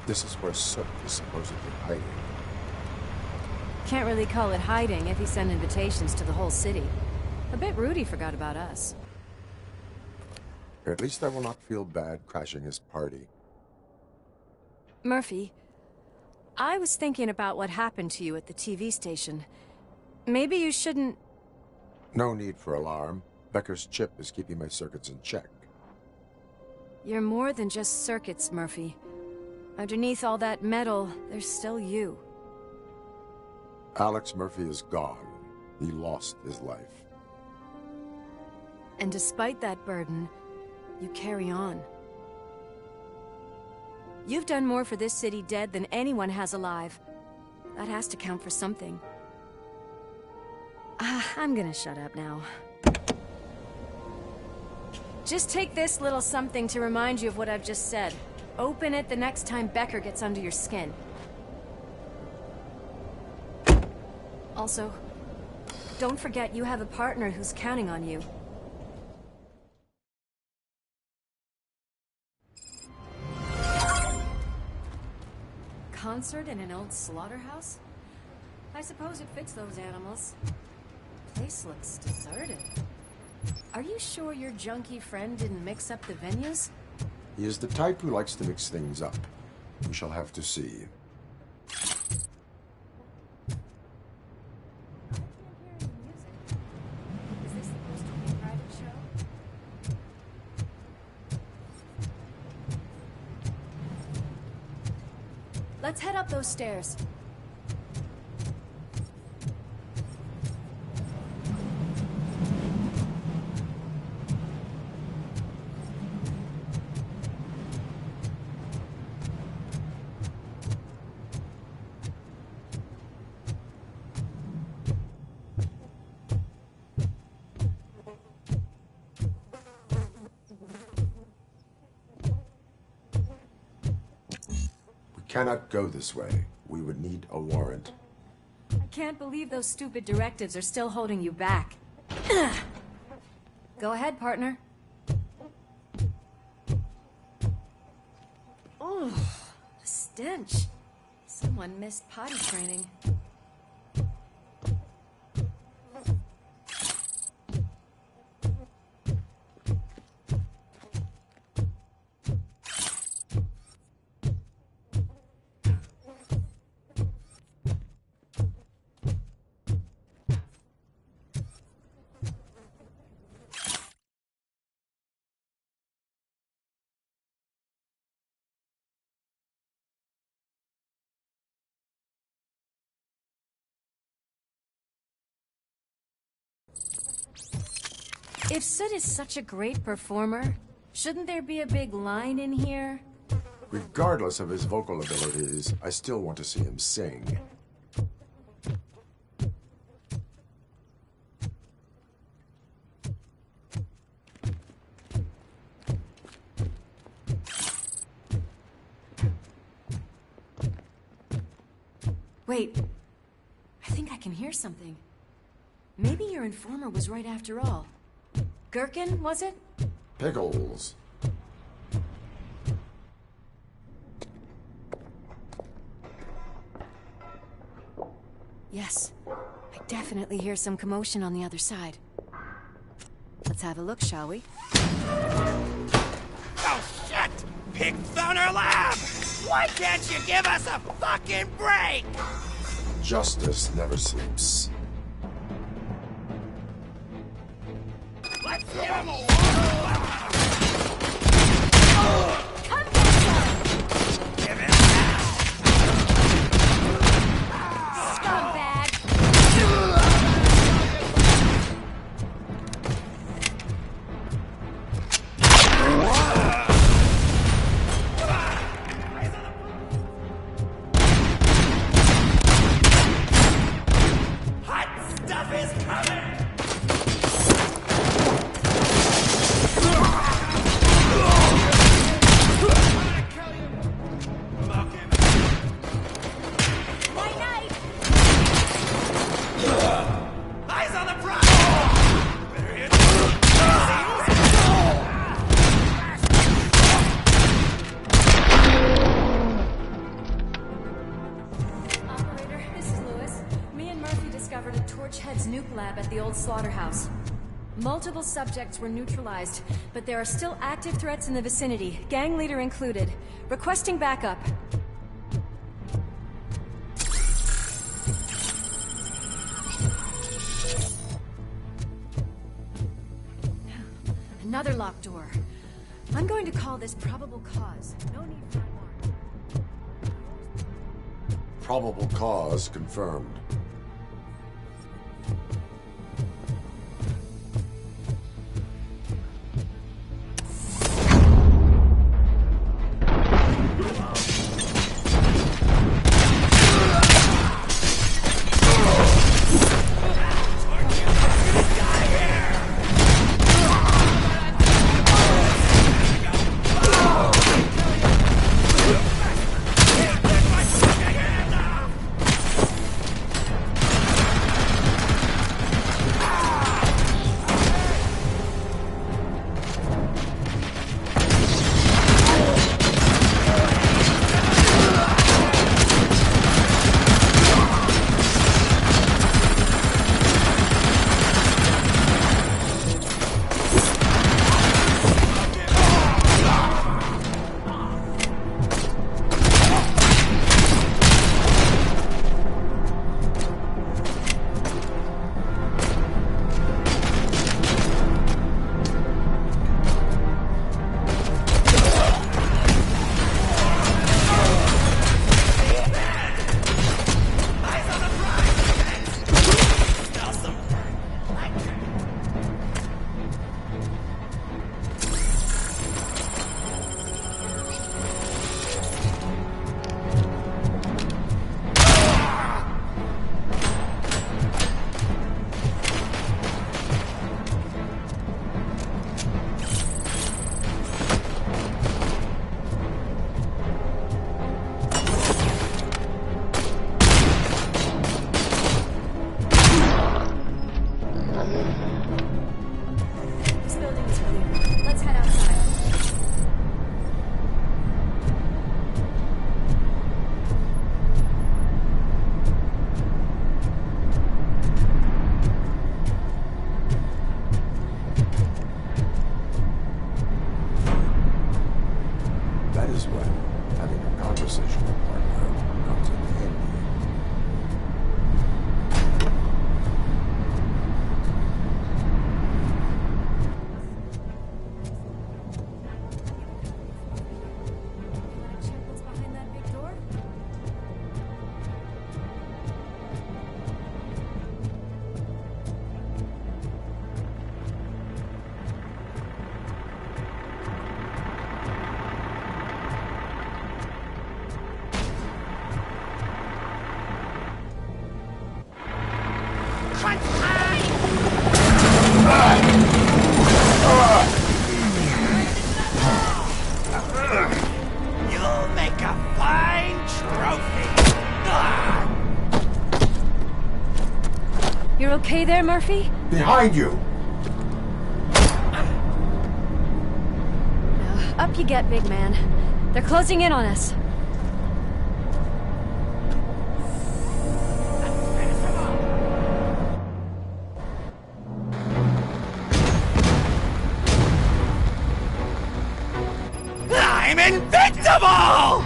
This is where Sook is supposedly hiding. Can't really call it hiding if he sent invitations to the whole city. A bit rude he forgot about us. At least I will not feel bad crashing his party. Murphy, I was thinking about what happened to you at the TV station. Maybe you shouldn't... No need for alarm. Becker's chip is keeping my circuits in check. You're more than just circuits, Murphy. Underneath all that metal, there's still you. Alex Murphy is gone. He lost his life. And despite that burden, you carry on. You've done more for this city dead than anyone has alive. That has to count for something. I'm gonna shut up now. Just take this little something to remind you of what I've just said. Open it the next time Becker gets under your skin. Also, don't forget you have a partner who's counting on you. Concert in an old slaughterhouse? I suppose it fits those animals. Place looks deserted. Are you sure your junkie friend didn't mix up the venues? He is the type who likes to mix things up. We shall have to see. Let's head up those stairs. Cannot go this way. We would need a warrant. I can't believe those stupid directives are still holding you back. Go ahead, partner. Oh, the stench. Someone missed potty training. If Sid is such a great performer, shouldn't there be a big line in here? Regardless of his vocal abilities, I still want to see him sing. Wait, I think I can hear something. Maybe your informer was right after all. Gherkin, was it? Pickles. Yes, I definitely hear some commotion on the other side. Let's have a look, shall we? Oh, shit! Pig found our lab! Why can't you give us a fucking break? Justice never sleeps. Let's give him a Come back, Give it now! scumbag! Hot stuff is coming! nuke lab at the old slaughterhouse. Multiple subjects were neutralized, but there are still active threats in the vicinity, gang leader included. Requesting backup. Another locked door. I'm going to call this probable cause. No need for alarm. Probable cause confirmed. You'll make a fine trophy. You're okay there, Murphy? Behind you! Up you get, big man. They're closing in on us. I'm invincible!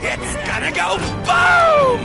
It's gonna go boom!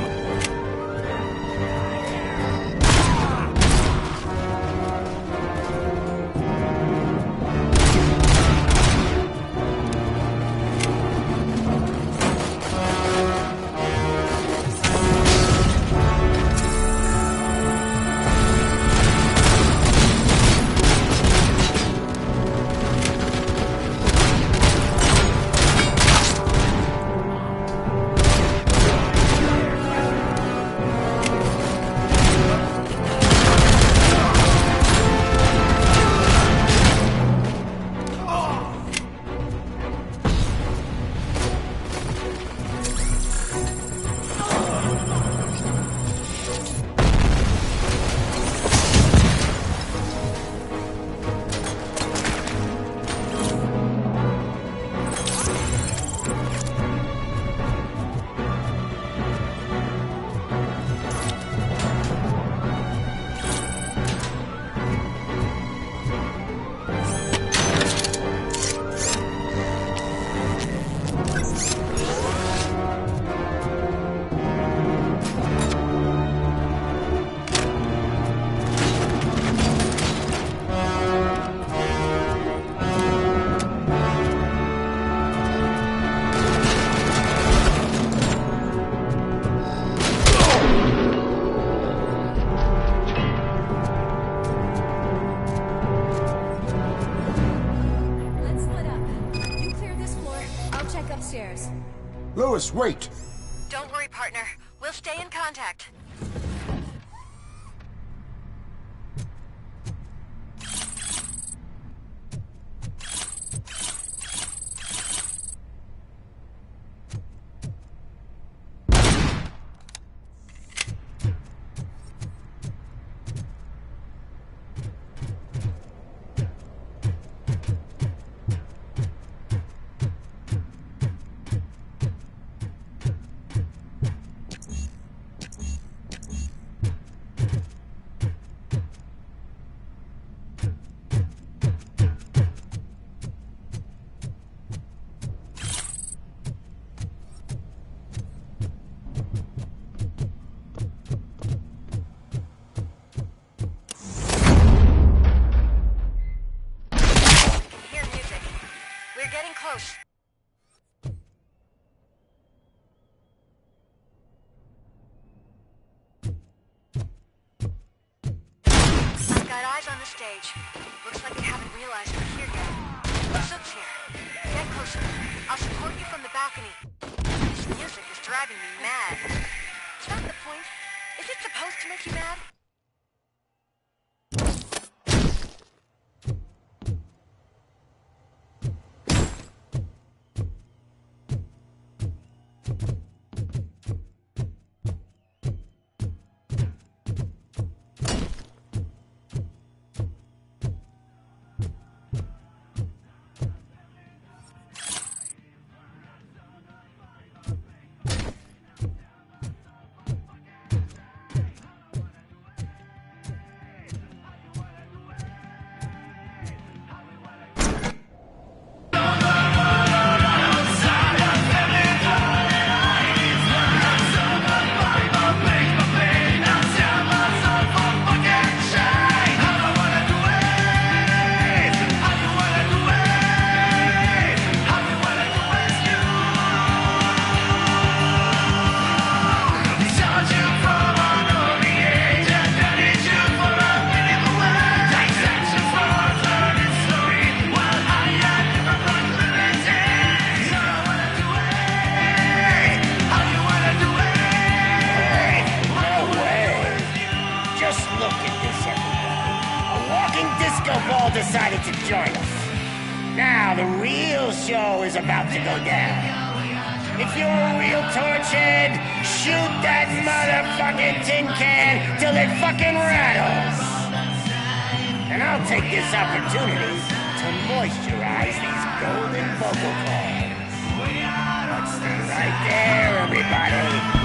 upstairs. Lewis, wait! Don't worry, partner. We'll stay in contact. Close. I've got eyes on the stage. Looks like they haven't realized we're here yet. Sook's here. Get closer. I'll support you from the balcony. This music is driving me mad. Is that the point? Is it supposed to make you mad? Decided to join us. Now the real show is about to go down. If you're a real torchhead, shoot that motherfucking tin can till it fucking rattles. And I'll take this opportunity to moisturize these golden vocal cords. Let's stay right there, everybody.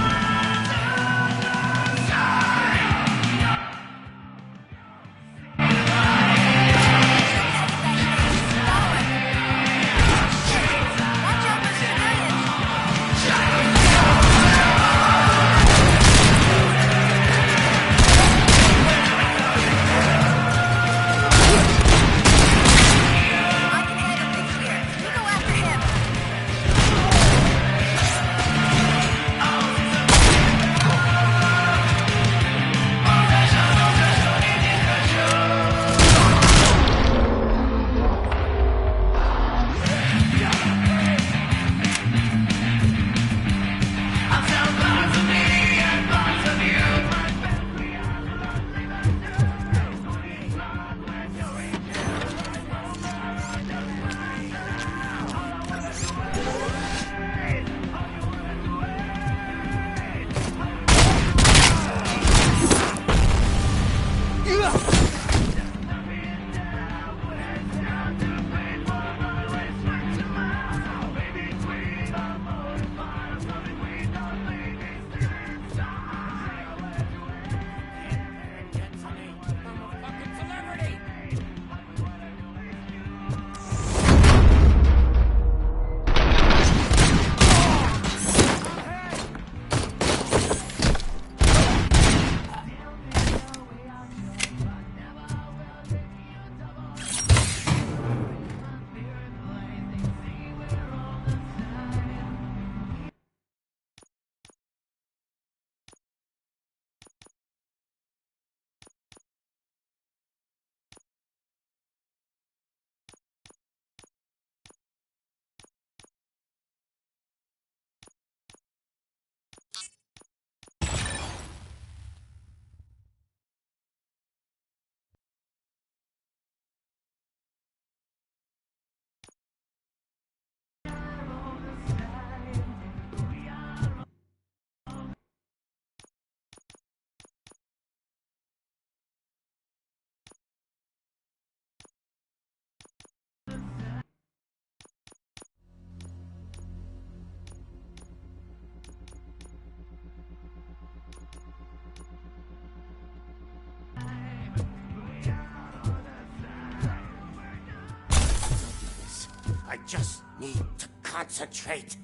just need to concentrate.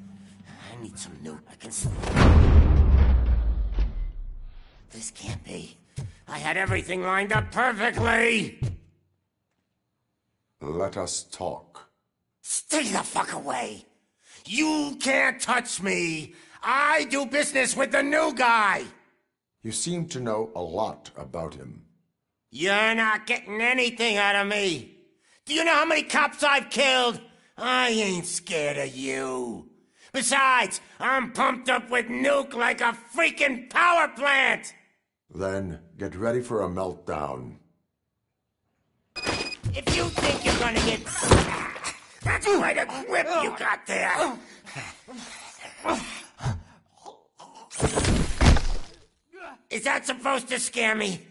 I need some new... I can... This can't be. I had everything lined up perfectly! Let us talk. Stay the fuck away! You can't touch me! I do business with the new guy! You seem to know a lot about him. You're not getting anything out of me! Do you know how many cops I've killed? I ain't scared of you. Besides, I'm pumped up with nuke like a freaking power plant! Then get ready for a meltdown. If you think you're gonna get... That's quite a grip you got there! Is that supposed to scare me?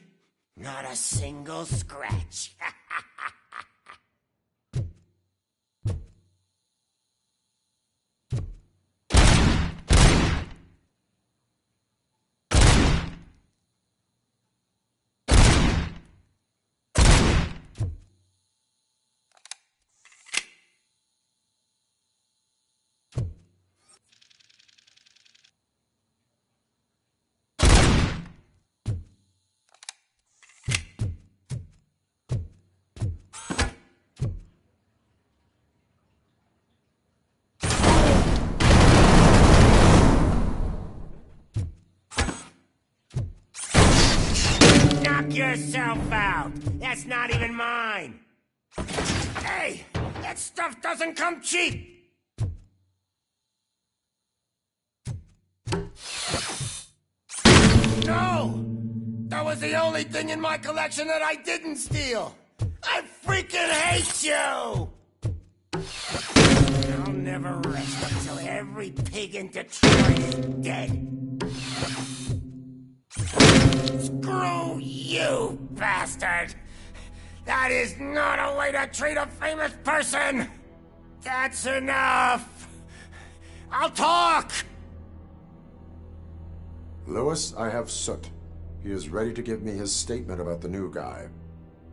Not a single scratch. Knock yourself out. That's not even mine. Hey, that stuff doesn't come cheap. No! That was the only thing in my collection that I didn't steal. I freaking hate you! I'll never rest until every pig in Detroit is dead. Screw you, bastard! That is not a way to treat a famous person! That's enough! I'll talk! Lewis, I have Soot. He is ready to give me his statement about the new guy.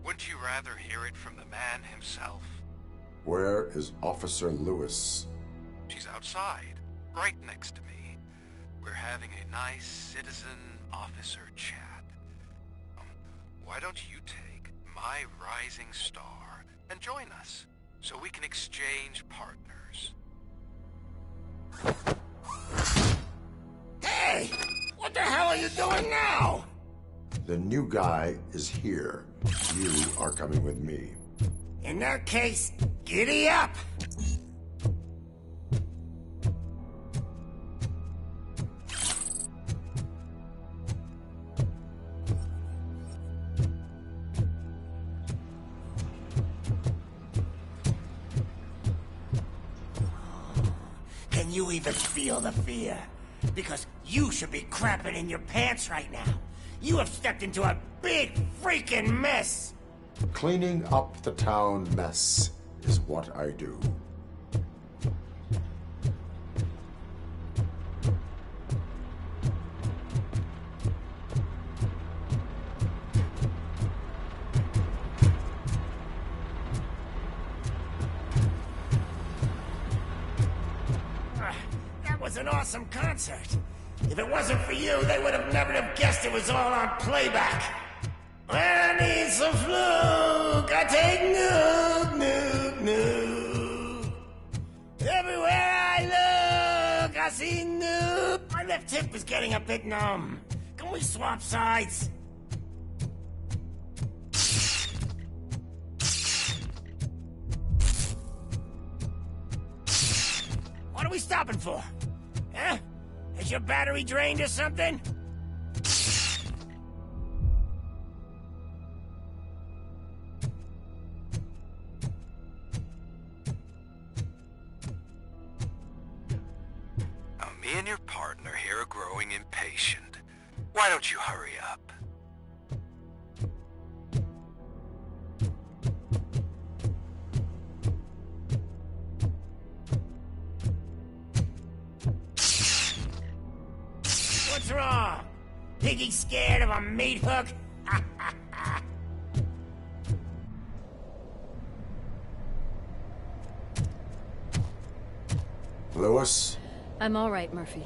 Wouldn't you rather hear it from the man himself? Where is Officer Lewis? She's outside, right next to me. We're having a nice citizen-officer chat. Why don't you take my rising star and join us, so we can exchange partners? Hey! What the hell are you doing now? The new guy is here. You are coming with me. In that case, giddy up! Can you even feel the fear? Because you should be crapping in your pants right now. You have stepped into a big freaking mess! Cleaning up the town mess is what I do. That was an awesome concert. If it wasn't for you, they would have never have guessed it was all on playback. When I need some fluke, I take nuke, nuke, nuke. Everywhere I look, I see nuke. My left hip is getting a bit numb. Can we swap sides? What are we stopping for? Huh? Is your battery drained or something? Now, me and your partner here are growing impatient. Why don't you hurry up? What's wrong? Piggy scared of a meat hook? Lewis, I'm all right, Murphy.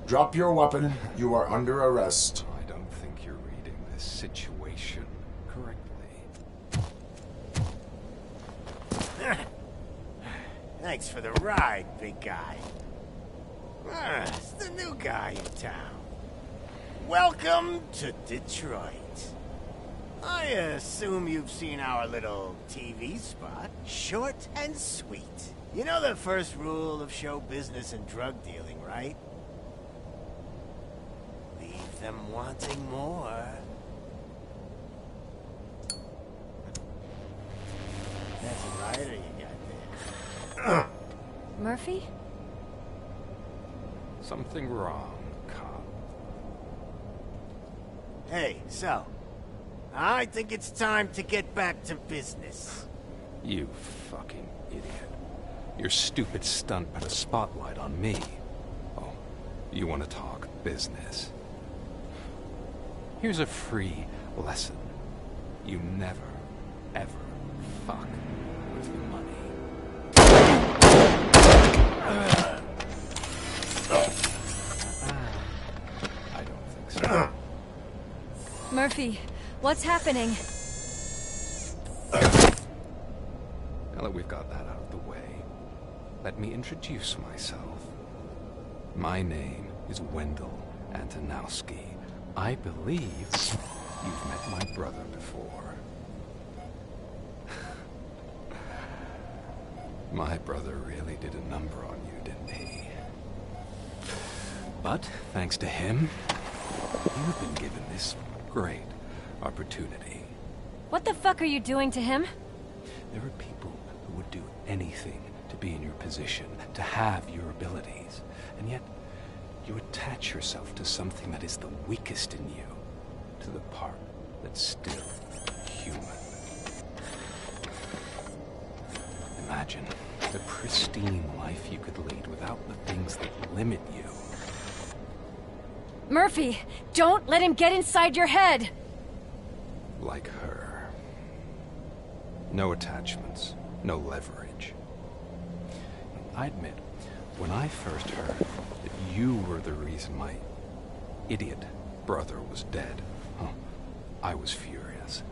drop your weapon. You are under arrest. I don't think you're reading this situation correctly. Thanks for the ride, big guy. It's the new guy in town. Welcome to Detroit. I assume you've seen our little TV spot. Short and sweet. You know the first rule of show business and drug dealing, right? Leave them wanting more. That's a lighter you got there. Murphy? Something wrong, cop. Hey, so, I think it's time to get back to business. You fucking idiot. Your stupid stunt put a spotlight on me. Oh, you want to talk business? Here's a free lesson. You never, ever fuck with the money. I don't think so. Murphy, what's happening? Now that we've got that out of the way, let me introduce myself. My name is Wendell Antonowski. I believe you've met my brother before. My brother really did a number on you, didn't he? But, thanks to him, you've been given this great opportunity. What the fuck are you doing to him? There are people who would do anything to be in your position, to have your abilities, and yet you attach yourself to something that is the weakest in you, to the part that's still human. Imagine the pristine life you could lead without the things that limit you. Murphy, don't let him get inside your head! Like her. No attachments, no leverage. I admit, when I first heard that you were the reason my idiot brother was dead, I was furious.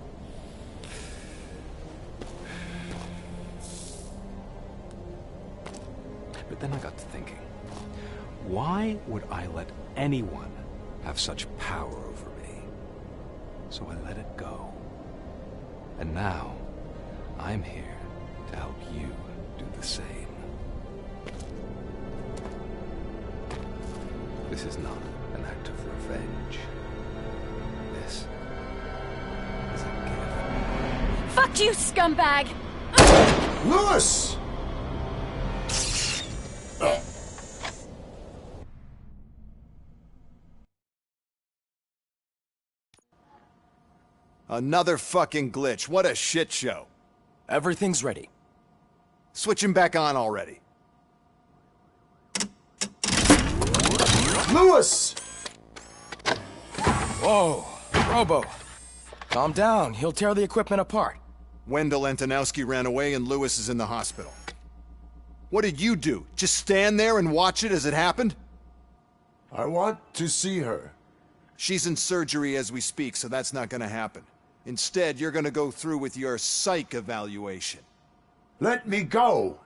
But then I got to thinking, why would I let anyone have such power over me? So I let it go. And now, I'm here to help you do the same. This is not an act of revenge. This is a gift. Fuck you, scumbag! Lewis! Another fucking glitch. What a shit show. Everything's ready. Switch him back on already. Lewis! Whoa, Robo. Calm down. He'll tear the equipment apart. Wendell Antonowski ran away and Lewis is in the hospital. What did you do? Just stand there and watch it as it happened? I want to see her. She's in surgery as we speak, so that's not gonna happen. Instead, you're gonna go through with your psych evaluation. Let me go!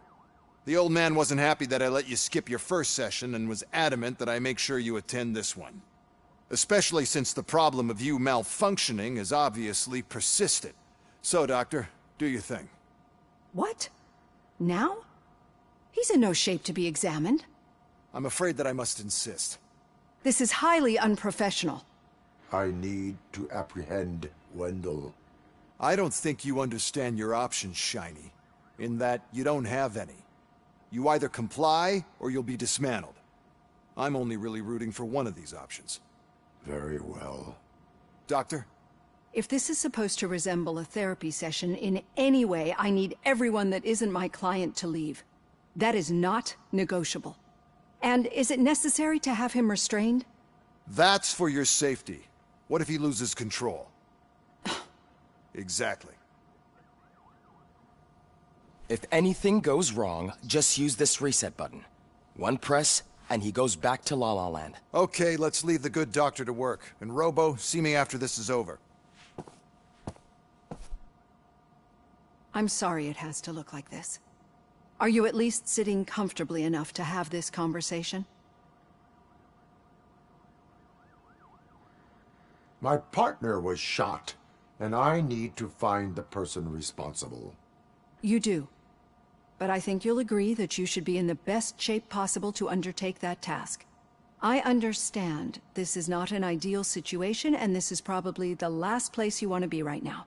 The old man wasn't happy that I let you skip your first session and was adamant that I make sure you attend this one. Especially since the problem of you malfunctioning is obviously persistent. So, Doctor, do your thing. What? Now? He's in no shape to be examined. I'm afraid that I must insist. This is highly unprofessional. I need to apprehend Wendell. I don't think you understand your options, Shiny. In that you don't have any. You either comply, or you'll be dismantled. I'm only really rooting for one of these options. Very well. Doctor? If this is supposed to resemble a therapy session in any way, I need everyone that isn't my client to leave. That is not negotiable. And is it necessary to have him restrained? That's for your safety. What if he loses control? Exactly. If anything goes wrong, just use this reset button. One press, and he goes back to La La Land. Okay, let's leave the good doctor to work. And Robo, see me after this is over. I'm sorry it has to look like this. Are you at least sitting comfortably enough to have this conversation? My partner was shot, and I need to find the person responsible. You do. But I think you'll agree that you should be in the best shape possible to undertake that task. I understand this is not an ideal situation, and this is probably the last place you want to be right now.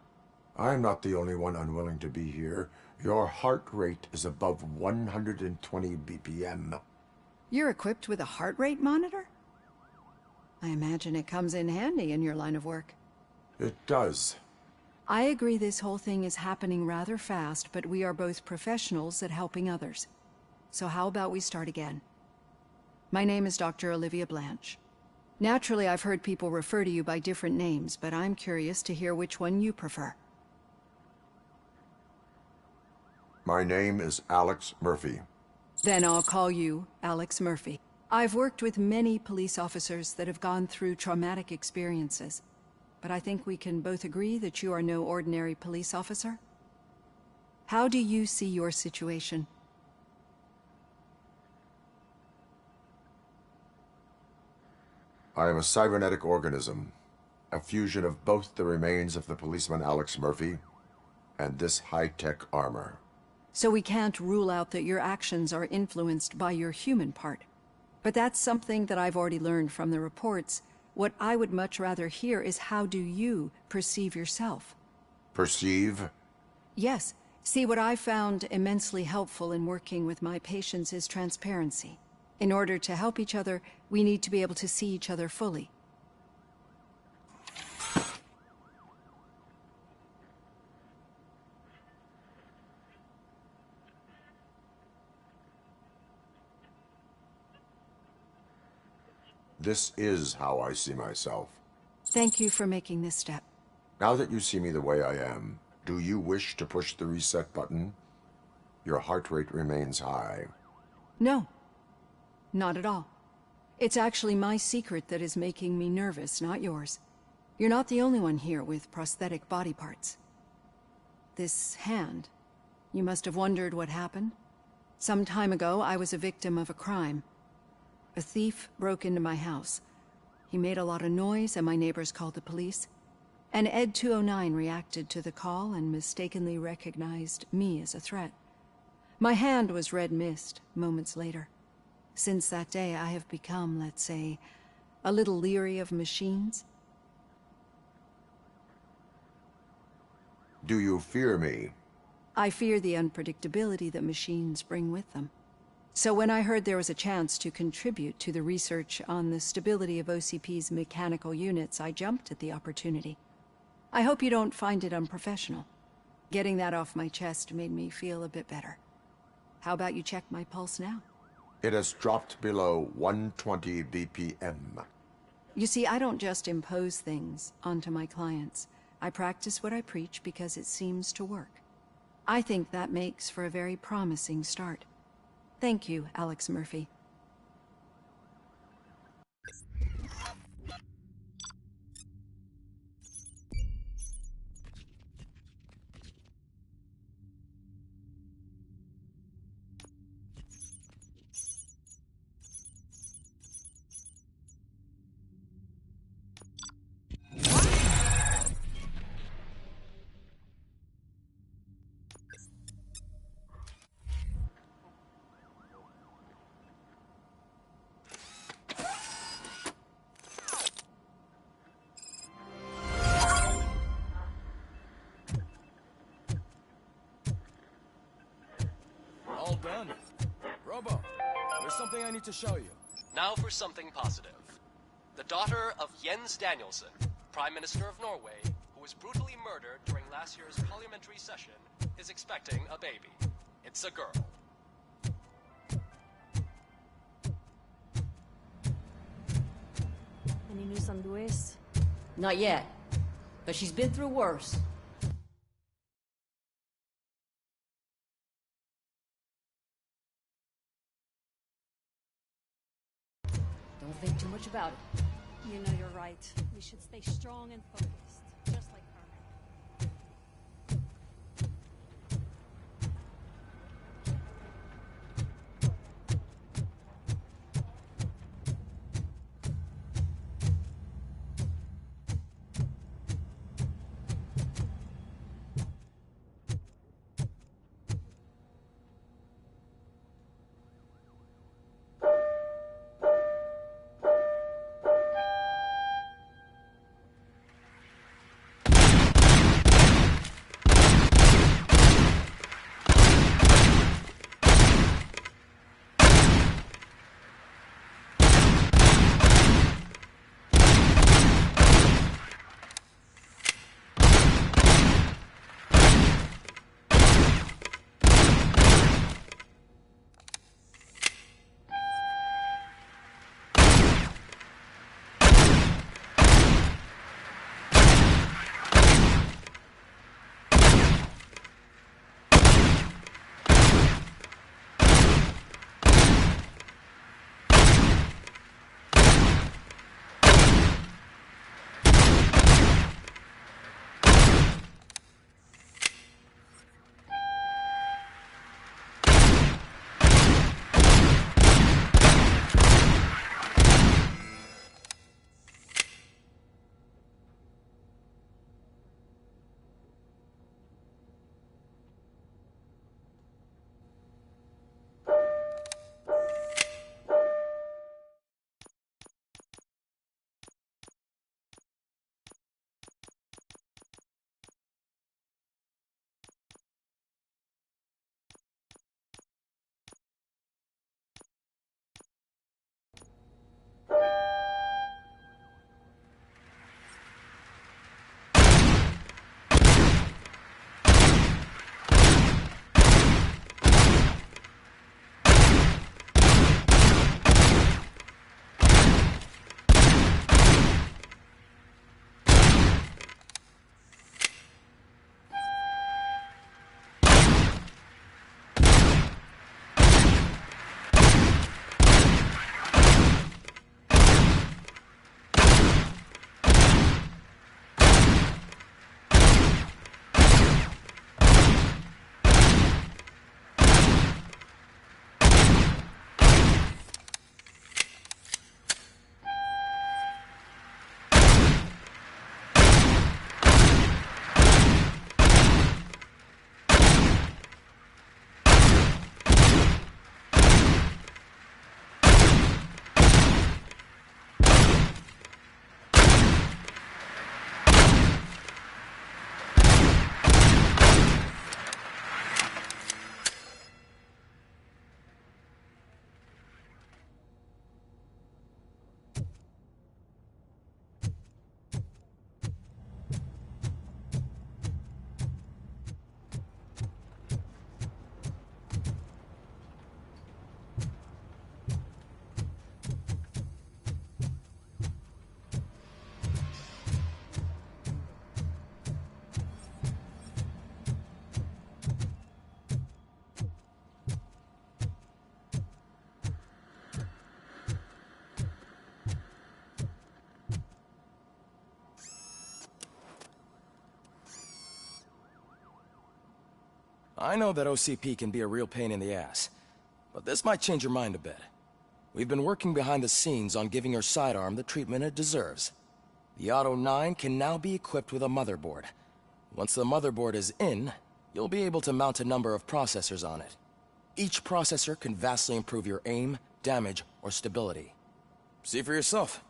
I'm not the only one unwilling to be here. Your heart rate is above 120 BPM. You're equipped with a heart rate monitor? I imagine it comes in handy in your line of work. It does. I agree this whole thing is happening rather fast, but we are both professionals at helping others. So how about we start again? My name is Dr. Olivia Blanche. Naturally, I've heard people refer to you by different names, but I'm curious to hear which one you prefer. My name is Alex Murphy. Then I'll call you Alex Murphy. I've worked with many police officers that have gone through traumatic experiences, but I think we can both agree that you are no ordinary police officer. How do you see your situation? I am a cybernetic organism, a fusion of both the remains of the policeman Alex Murphy and this high-tech armor. So we can't rule out that your actions are influenced by your human part. But that's something that I've already learned from the reports. What I would much rather hear is how do you perceive yourself? Perceive? Yes. See, what I found immensely helpful in working with my patients is transparency. In order to help each other, we need to be able to see each other fully. This is how I see myself. Thank you for making this step. Now that you see me the way I am, do you wish to push the reset button? Your heart rate remains high. No. Not at all. It's actually my secret that is making me nervous, not yours. You're not the only one here with prosthetic body parts. This hand, you must have wondered what happened. Some time ago, I was a victim of a crime. A thief broke into my house. He made a lot of noise and my neighbors called the police. And Ed 209 reacted to the call and mistakenly recognized me as a threat. My hand was red mist moments later. Since that day, I have become, let's say, a little leery of machines. Do you fear me? I fear the unpredictability that machines bring with them. So when I heard there was a chance to contribute to the research on the stability of OCP's mechanical units, I jumped at the opportunity. I hope you don't find it unprofessional. Getting that off my chest made me feel a bit better. How about you check my pulse now? It has dropped below 120 BPM. You see, I don't just impose things onto my clients. I practice what I preach because it seems to work. I think that makes for a very promising start. Thank you, Alex Murphy. All done. Robo, there's something I need to show you. Now for something positive. The daughter of Jens Danielson, Prime Minister of Norway, who was brutally murdered during last year's parliamentary session, is expecting a baby. It's a girl. Any news on Luis? Not yet, but she's been through worse. Don't think too much about it. You know you're right. We should stay strong and focused, just like Herman. I know that OCP can be a real pain in the ass, but this might change your mind a bit. We've been working behind the scenes on giving your sidearm the treatment it deserves. The Auto 9 can now be equipped with a motherboard. Once the motherboard is in, you'll be able to mount a number of processors on it. Each processor can vastly improve your aim, damage, or stability. See for yourself.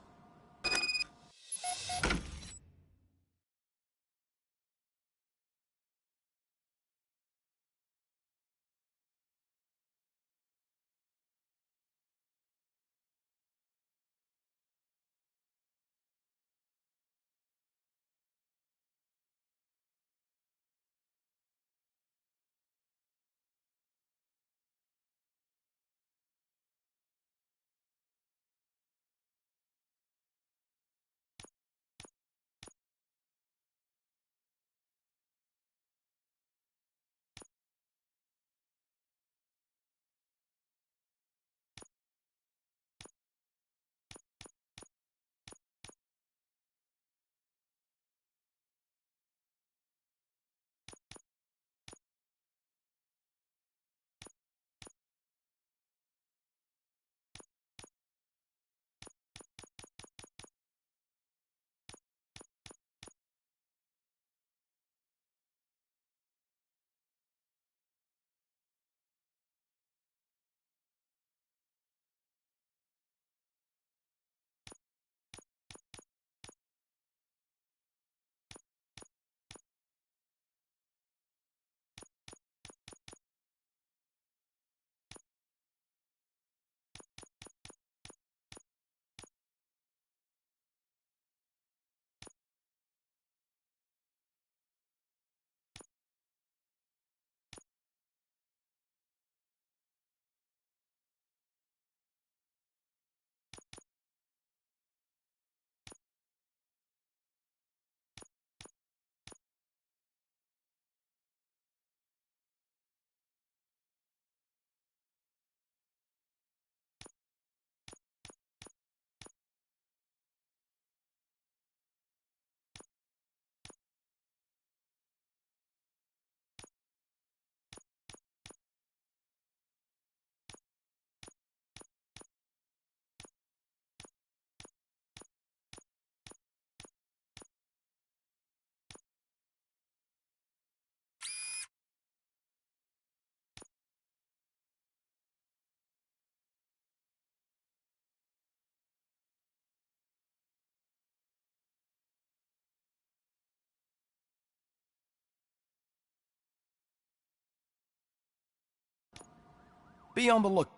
Be on the look.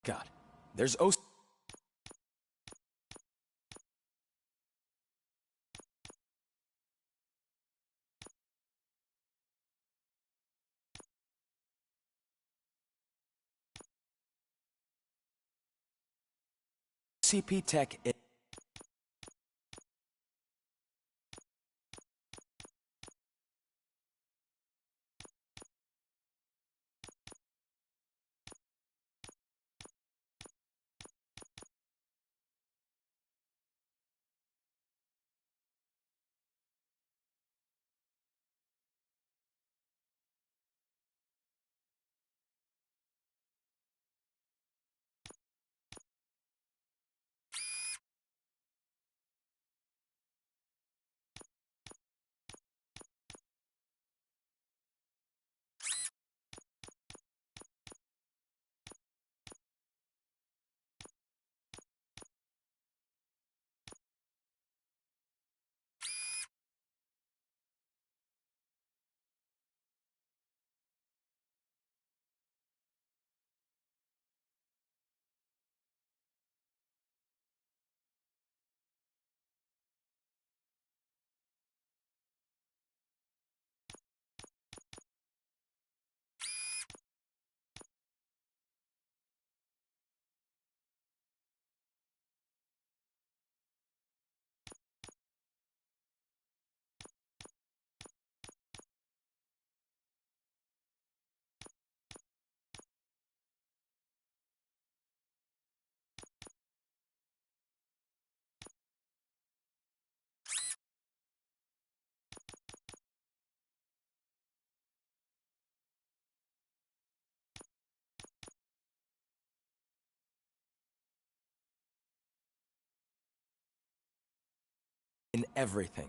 God, there's OCP Tech. In everything.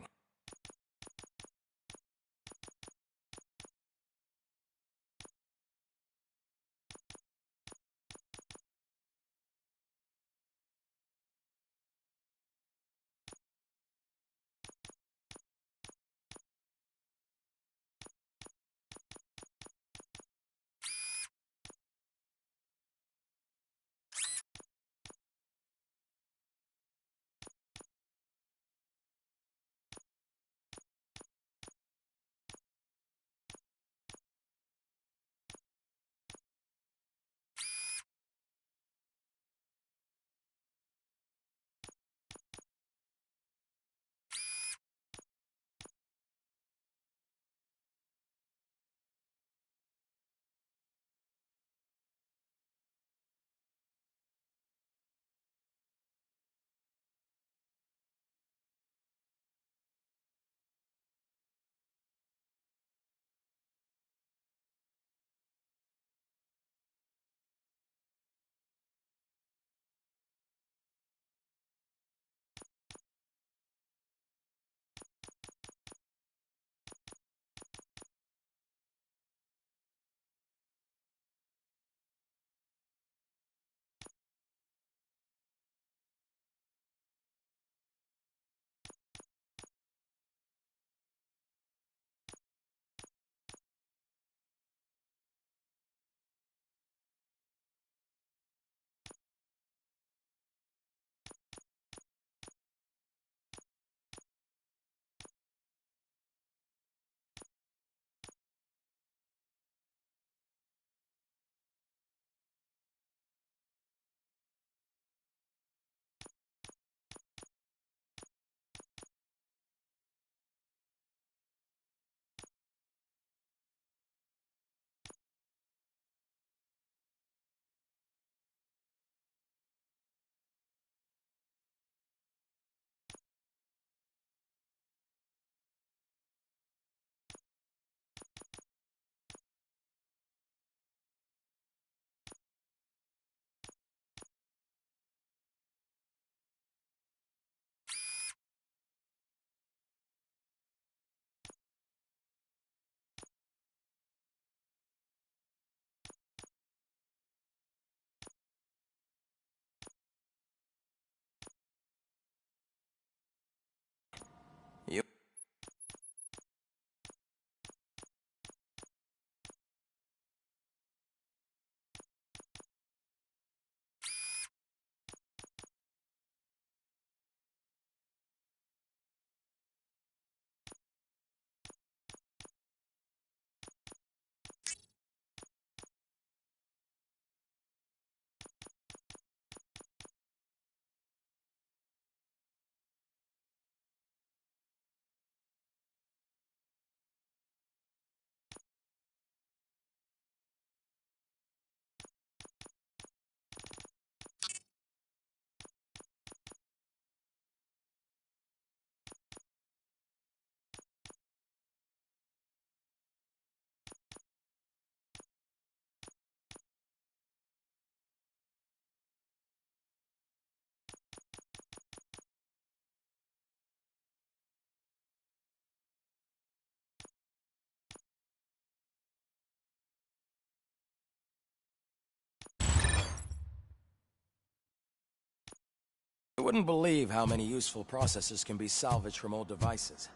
wouldn't believe how many useful processors can be salvaged from old devices.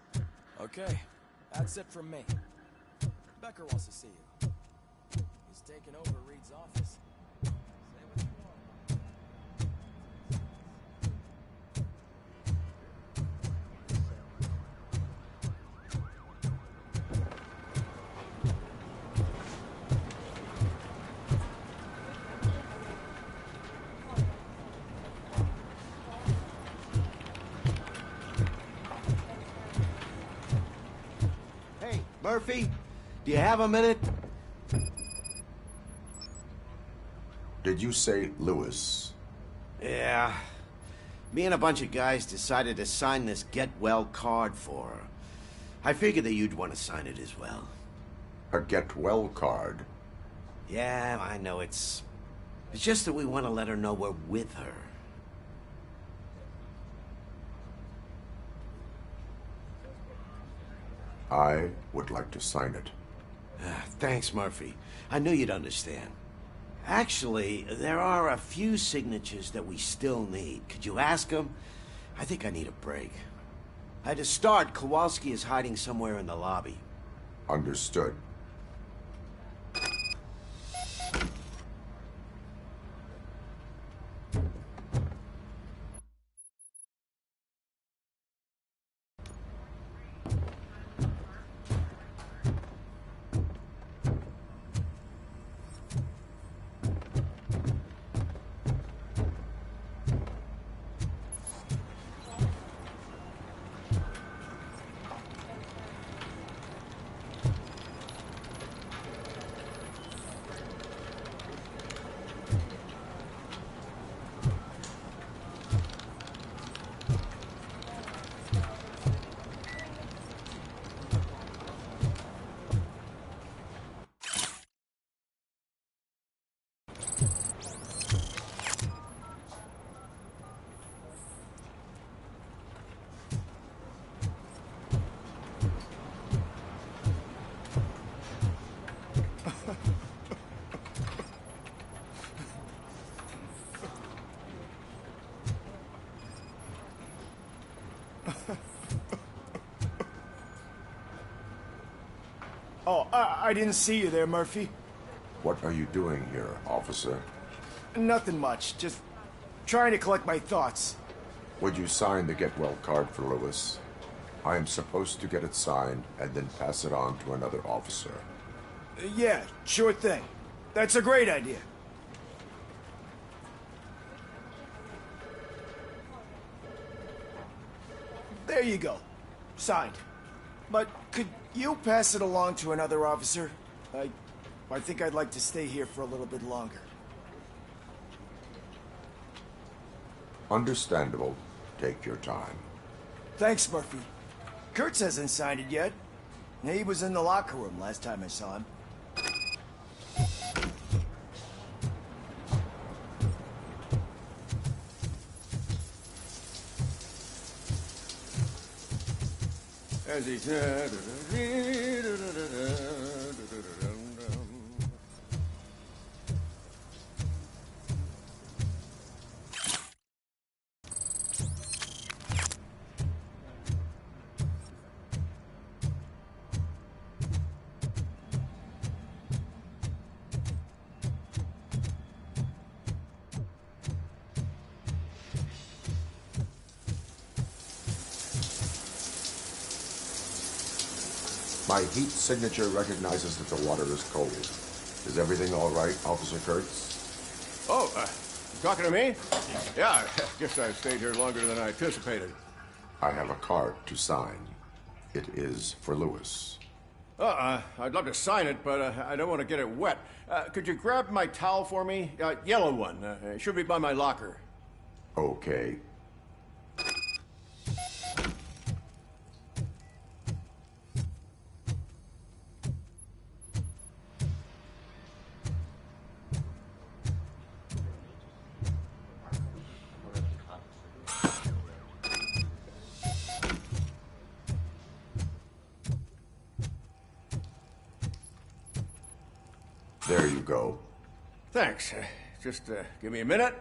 Okay, that's it from me. Becker wants to see you. He's taken over Reed's office. Say what you want. Hey, Murphy, do you have a minute? Did you say Lewis? Yeah. Me and a bunch of guys decided to sign this get well card for her. I figured that you'd want to sign it as well. A get well card? Yeah, I know it's just that we want to let her know we're with her. I would like to sign it. Thanks, Murphy. I knew you'd understand. Actually, there are a few signatures that we still need. Could you ask them? I think I need a break. To start, Kowalski is hiding somewhere in the lobby. Understood. Oh, I didn't see you there, Murphy. What are you doing here, officer? Nothing much, just trying to collect my thoughts. Would you sign the get well card for Lewis? I am supposed to get it signed and then pass it on to another officer. Yeah, sure thing. That's a great idea. There you go. Signed. But could you pass it along to another officer? I think I'd like to stay here for a little bit longer. Understandable. Take your time. Thanks, Murphy. Kurtz hasn't signed it yet. He was in the locker room last time I saw him. As he said... My heat signature recognizes that the water is cold. Is everything all right, Officer Kurtz? Oh, talking to me? Yeah, I guess I stayed here longer than I anticipated. I have a card to sign. It is for Lewis. I'd love to sign it, but I don't want to get it wet. Could you grab my towel for me? Yellow one. It should be by my locker. Okay. There you go. Thanks. Just give me a minute.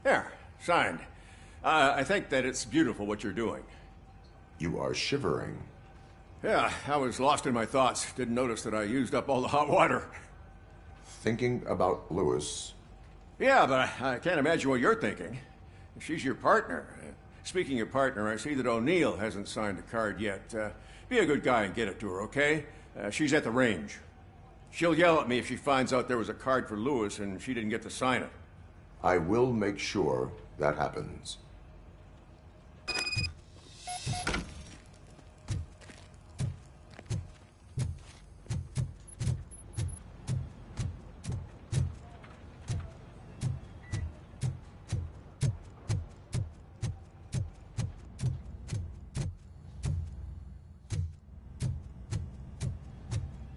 There, signed. I think that it's beautiful what you're doing. You are shivering. Yeah, I was lost in my thoughts. Didn't notice that I used up all the hot water. Thinking about Lewis. Yeah, but I can't imagine what you're thinking. She's your partner. Speaking of partner, I see that O'Neill hasn't signed a card yet. Be a good guy and get it to her, okay? She's at the range. She'll yell at me if she finds out there was a card for Lewis and she didn't get to sign it. I will make sure that happens.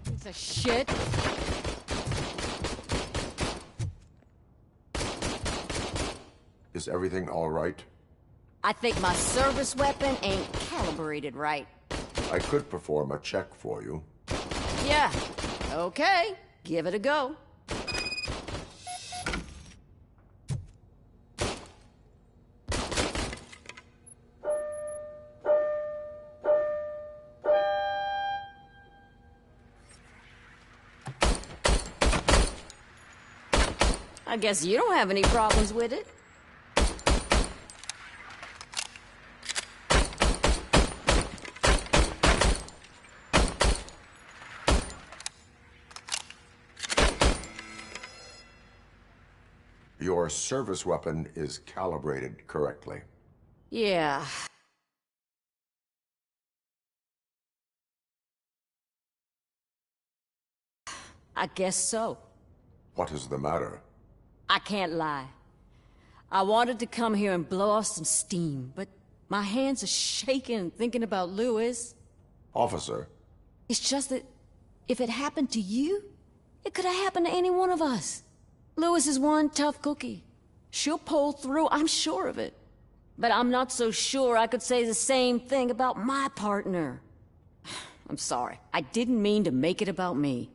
Piece of shit. Is everything all right? I think my service weapon ain't calibrated right. I could perform a check for you. Yeah, okay. Give it a go. I guess you don't have any problems with it. Your service weapon is calibrated correctly. Yeah. I guess so. What is the matter? I can't lie. I wanted to come here and blow off some steam, but my hands are shaking thinking about Lewis. Officer. It's just that if it happened to you, it could have happened to any one of us. Lewis is one tough cookie. She'll pull through, I'm sure of it. But I'm not so sure I could say the same thing about my partner. I'm sorry. I didn't mean to make it about me.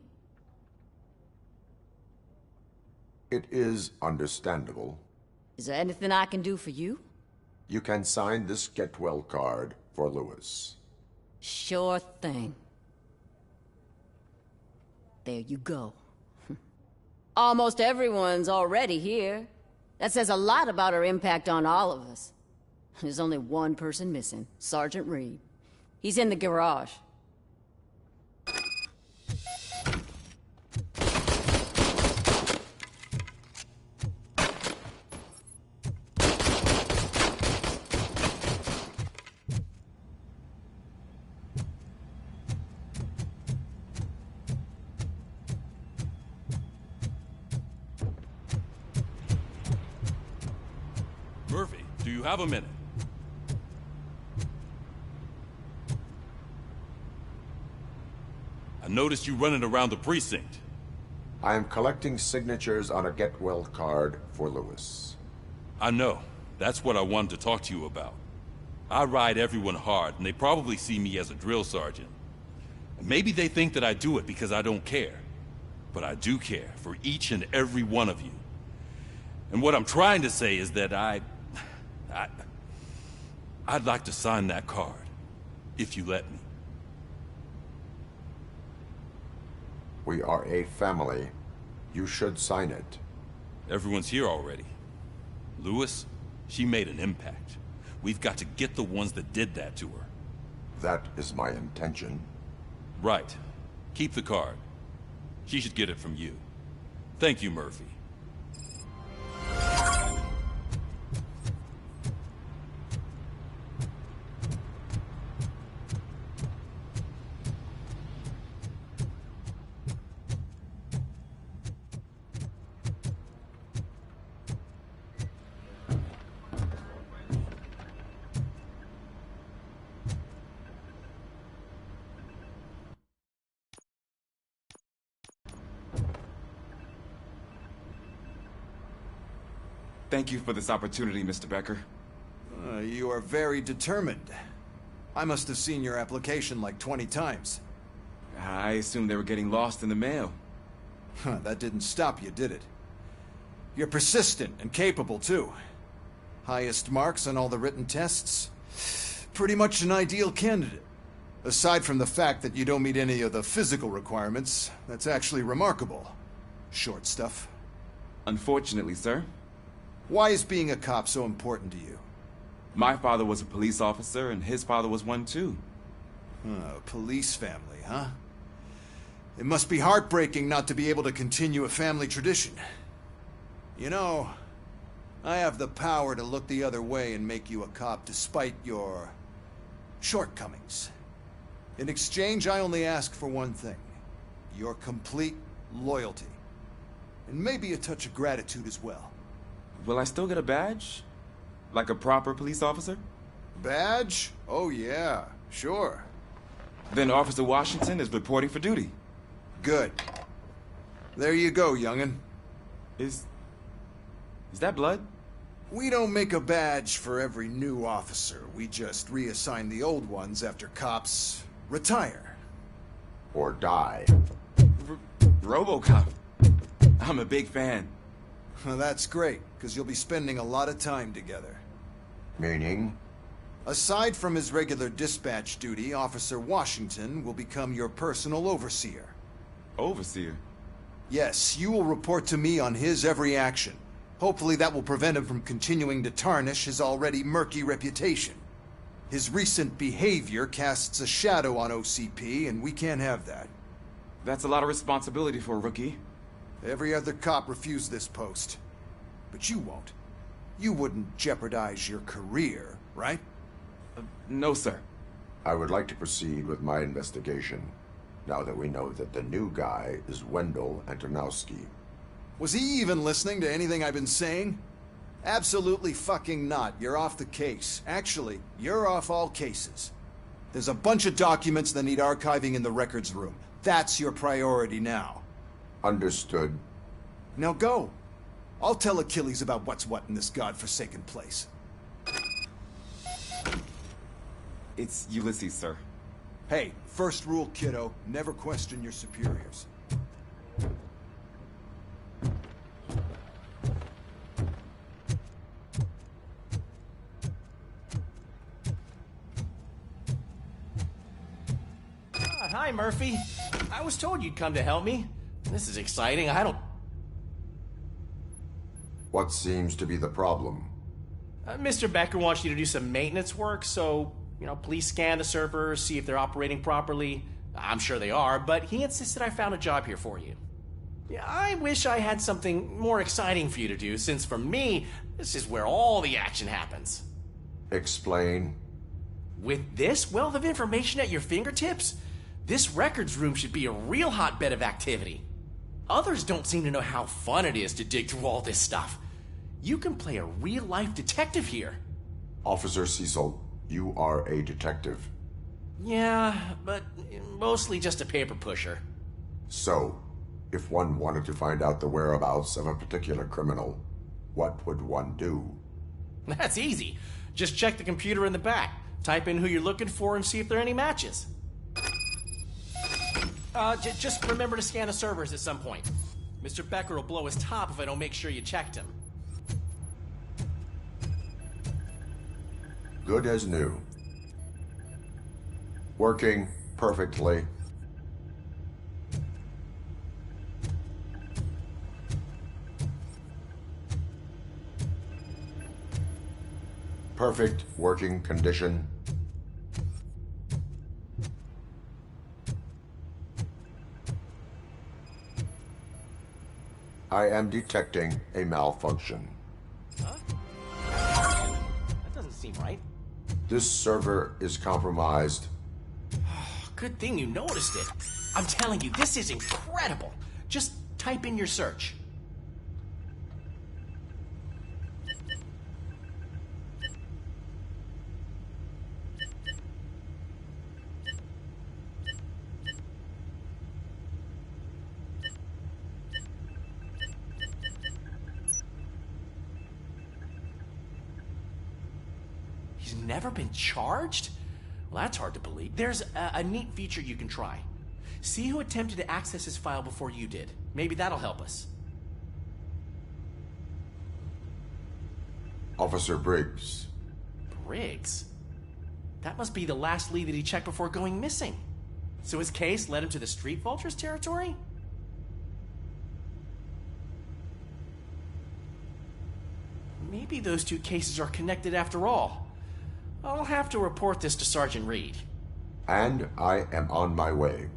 It is understandable. Is there anything I can do for you? You can sign this get well card for Lewis. Sure thing. There you go. Almost everyone's already here. That says a lot about her impact on all of us. There's only one person missing, Sergeant Reed. He's in the garage. Murphy, do you have a minute? I noticed you running around the precinct. I am collecting signatures on a get well card for Lewis. I know. That's what I wanted to talk to you about. I ride everyone hard, and they probably see me as a drill sergeant. And maybe they think that I do it because I don't care. But I do care for each and every one of you. And what I'm trying to say is that I'd like to sign that card, if you let me. We are a family. You should sign it. Everyone's here already. Lewis, she made an impact. We've got to get the ones that did that to her. That is my intention. Right. Keep the card. She should get it from you. Thank you, Murphy. Thank you for this opportunity, Mr. Becker. You are very determined. I must have seen your application like 20 times. I assumed they were getting lost in the mail. That didn't stop you, did it? You're persistent and capable, too. Highest marks on all the written tests. Pretty much an ideal candidate. Aside from the fact that you don't meet any of the physical requirements, that's actually remarkable. Short stuff. Unfortunately, sir. Why is being a cop so important to you? My father was a police officer, and his father was one too. A police family, huh? It must be heartbreaking not to be able to continue a family tradition. You know, I have the power to look the other way and make you a cop despite your shortcomings. In exchange, I only ask for one thing. Your complete loyalty. And maybe a touch of gratitude as well. Will I still get a badge? Like a proper police officer? Badge? Oh yeah, sure. Then Officer Washington is reporting for duty. Good. There you go, young'un. Is that blood? We don't make a badge for every new officer. We just reassign the old ones after cops retire. Or die. RoboCop. I'm a big fan. Well, that's great, because you'll be spending a lot of time together. Meaning? Aside from his regular dispatch duty, Officer Washington will become your personal overseer. Overseer? Yes, you will report to me on his every action. Hopefully that will prevent him from continuing to tarnish his already murky reputation. His recent behavior casts a shadow on OCP, and we can't have that. That's a lot of responsibility for a rookie. Every other cop refused this post. But you won't. You wouldn't jeopardize your career, right? No, sir. I would like to proceed with my investigation, now that we know that the new guy is Wendell Antonowski. Was he even listening to anything I've been saying? Absolutely fucking not. You're off the case. Actually, you're off all cases. There's a bunch of documents that need archiving in the records room. That's your priority now. Understood. Now go. I'll tell Achilles about what's what in this godforsaken place. It's Ulysses, sir. Hey, first rule, kiddo. Never question your superiors. Hi, Murphy. I was told you'd come to help me. This is exciting. What seems to be the problem? Mr. Becker wants you to do some maintenance work, so, please scan the servers, see if they're operating properly. I'm sure they are, but he insisted I found a job here for you. Yeah, I wish I had something more exciting for you to do, since for me, this is where all the action happens. Explain. With this wealth of information at your fingertips, this records room should be a real hotbed of activity. Others don't seem to know how fun it is to dig through all this stuff. You can play a real-life detective here. Officer Cecil, you are a detective. Yeah, but mostly just a paper pusher. So, if one wanted to find out the whereabouts of a particular criminal, what would one do? That's easy. Just check the computer in the back, type in who you're looking for, and see if there are any matches. Just remember to scan the servers at some point. Mr. Becker will blow his top if I don't make sure you checked him. Good as new. Working perfectly. Perfect working condition. I am detecting a malfunction. Huh? That doesn't seem right. This server is compromised. Good thing you noticed it. I'm telling you, this is incredible. Just type in your search. He's never been charged? Well, that's hard to believe. There's a neat feature you can try. See who attempted to access his file before you did. Maybe that'll help us. Officer Briggs. Briggs? That must be the last lead that he checked before going missing. So his case led him to the Street Vultures territory? Maybe those two cases are connected after all. I'll have to report this to Sergeant Reed. And I am on my way.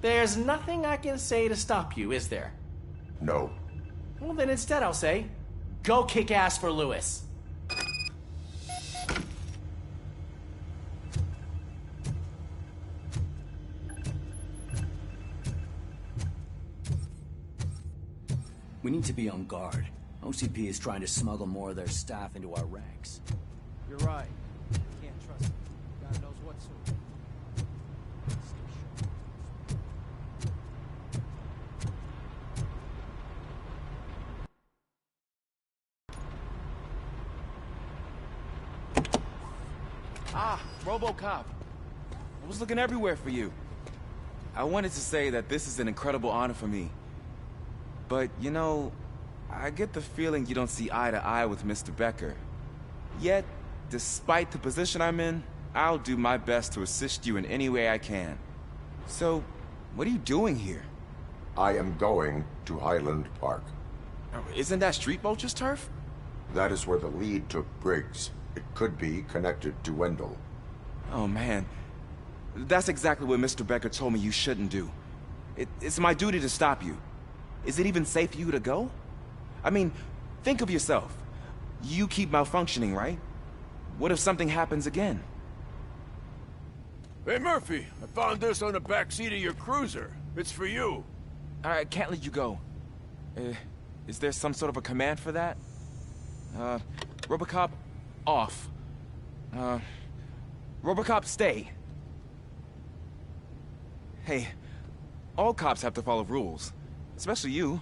There's nothing I can say to stop you, is there? No. Well, then instead I'll say, go kick ass for Lewis. We need to be on guard. OCP is trying to smuggle more of their staff into our ranks. You're right. Can't trust them. God knows what sort. Ah, RoboCop. I was looking everywhere for you. I wanted to say that this is an incredible honor for me. But, you know, I get the feeling you don't see eye to eye with Mr. Becker. Yet, despite the position I'm in, I'll do my best to assist you in any way I can. So, what are you doing here? I am going to Highland Park. Isn't that Street Vulture's turf? That is where the lead took Briggs. It could be connected to Wendell. Oh, man. That's exactly what Mr. Becker told me you shouldn't do. It's my duty to stop you. Is it even safe for you to go? I mean, think of yourself. You keep malfunctioning, right? What if something happens again? Hey, Murphy, I found this on the back seat of your cruiser. It's for you. I can't let you go. Is there some sort of a command for that? RoboCop, off. RoboCop, stay. Hey, all cops have to follow rules. Especially you.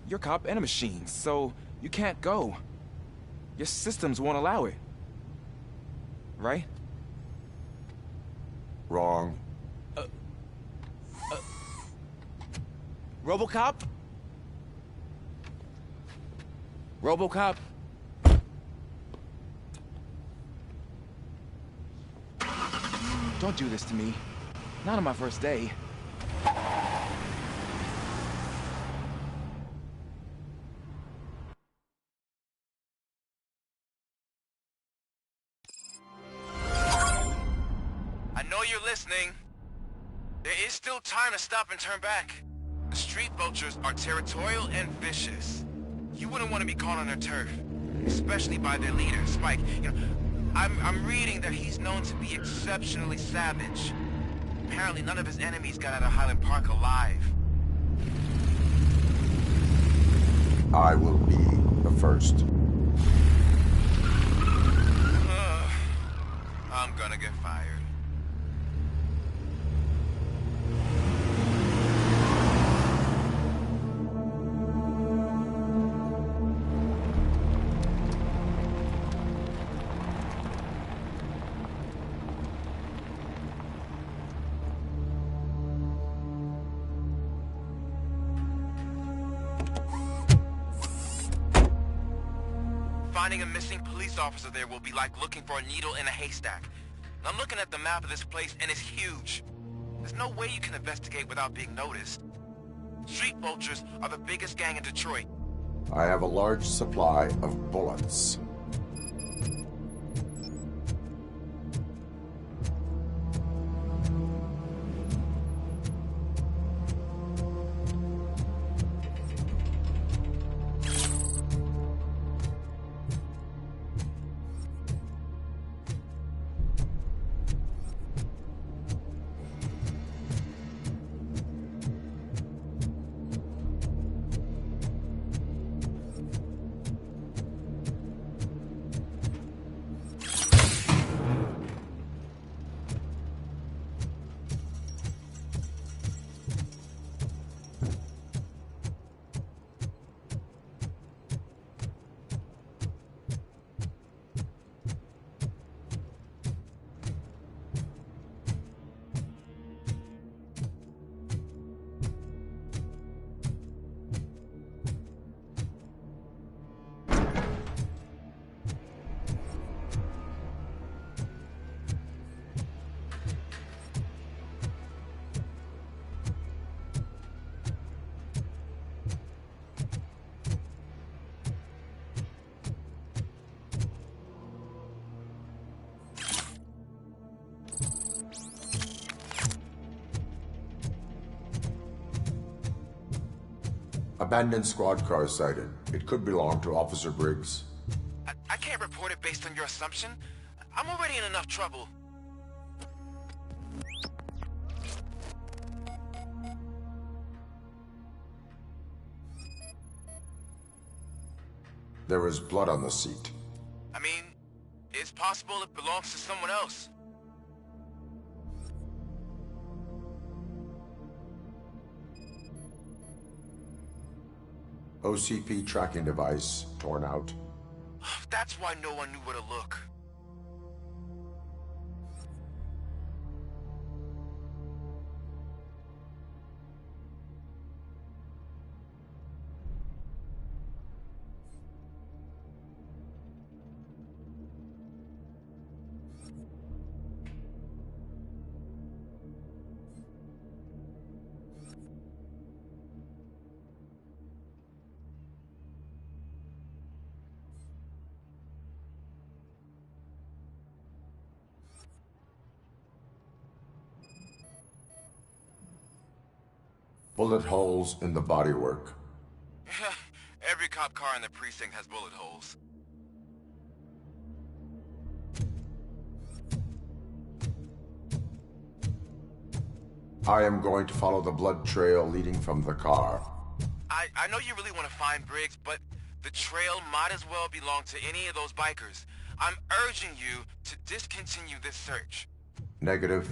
You're a cop and a machine, so you can't go. Your systems won't allow it. Right? Wrong. RoboCop? RoboCop? Don't do this to me. Not on my first day. I know you're listening. There is still time to stop and turn back. The Street Vultures are territorial and vicious. You wouldn't want to be caught on their turf, especially by their leader, Spike. You know, I'm reading that he's known to be exceptionally savage. Apparently none of his enemies got out of Highland Park alive. I will be the first. I'm gonna get fired. Finding a missing police officer there will be like looking for a needle in a haystack. And I'm looking at the map of this place and it's huge. There's no way you can investigate without being noticed. Street Vultures are the biggest gang in Detroit. I have a large supply of bullets. Abandoned squad car sighted. It could belong to Officer Briggs. I can't report it based on your assumption. I'm already in enough trouble. There is blood on the seat. I mean, it's possible it belongs to someone else. OCP tracking device torn out. That's why no one knew where to look. Bullet holes in the bodywork. Every cop car in the precinct has bullet holes. I am going to follow the blood trail leading from the car. I know you really want to find Briggs, but the trail might as well belong to any of those bikers. I'm urging you to discontinue this search. Negative.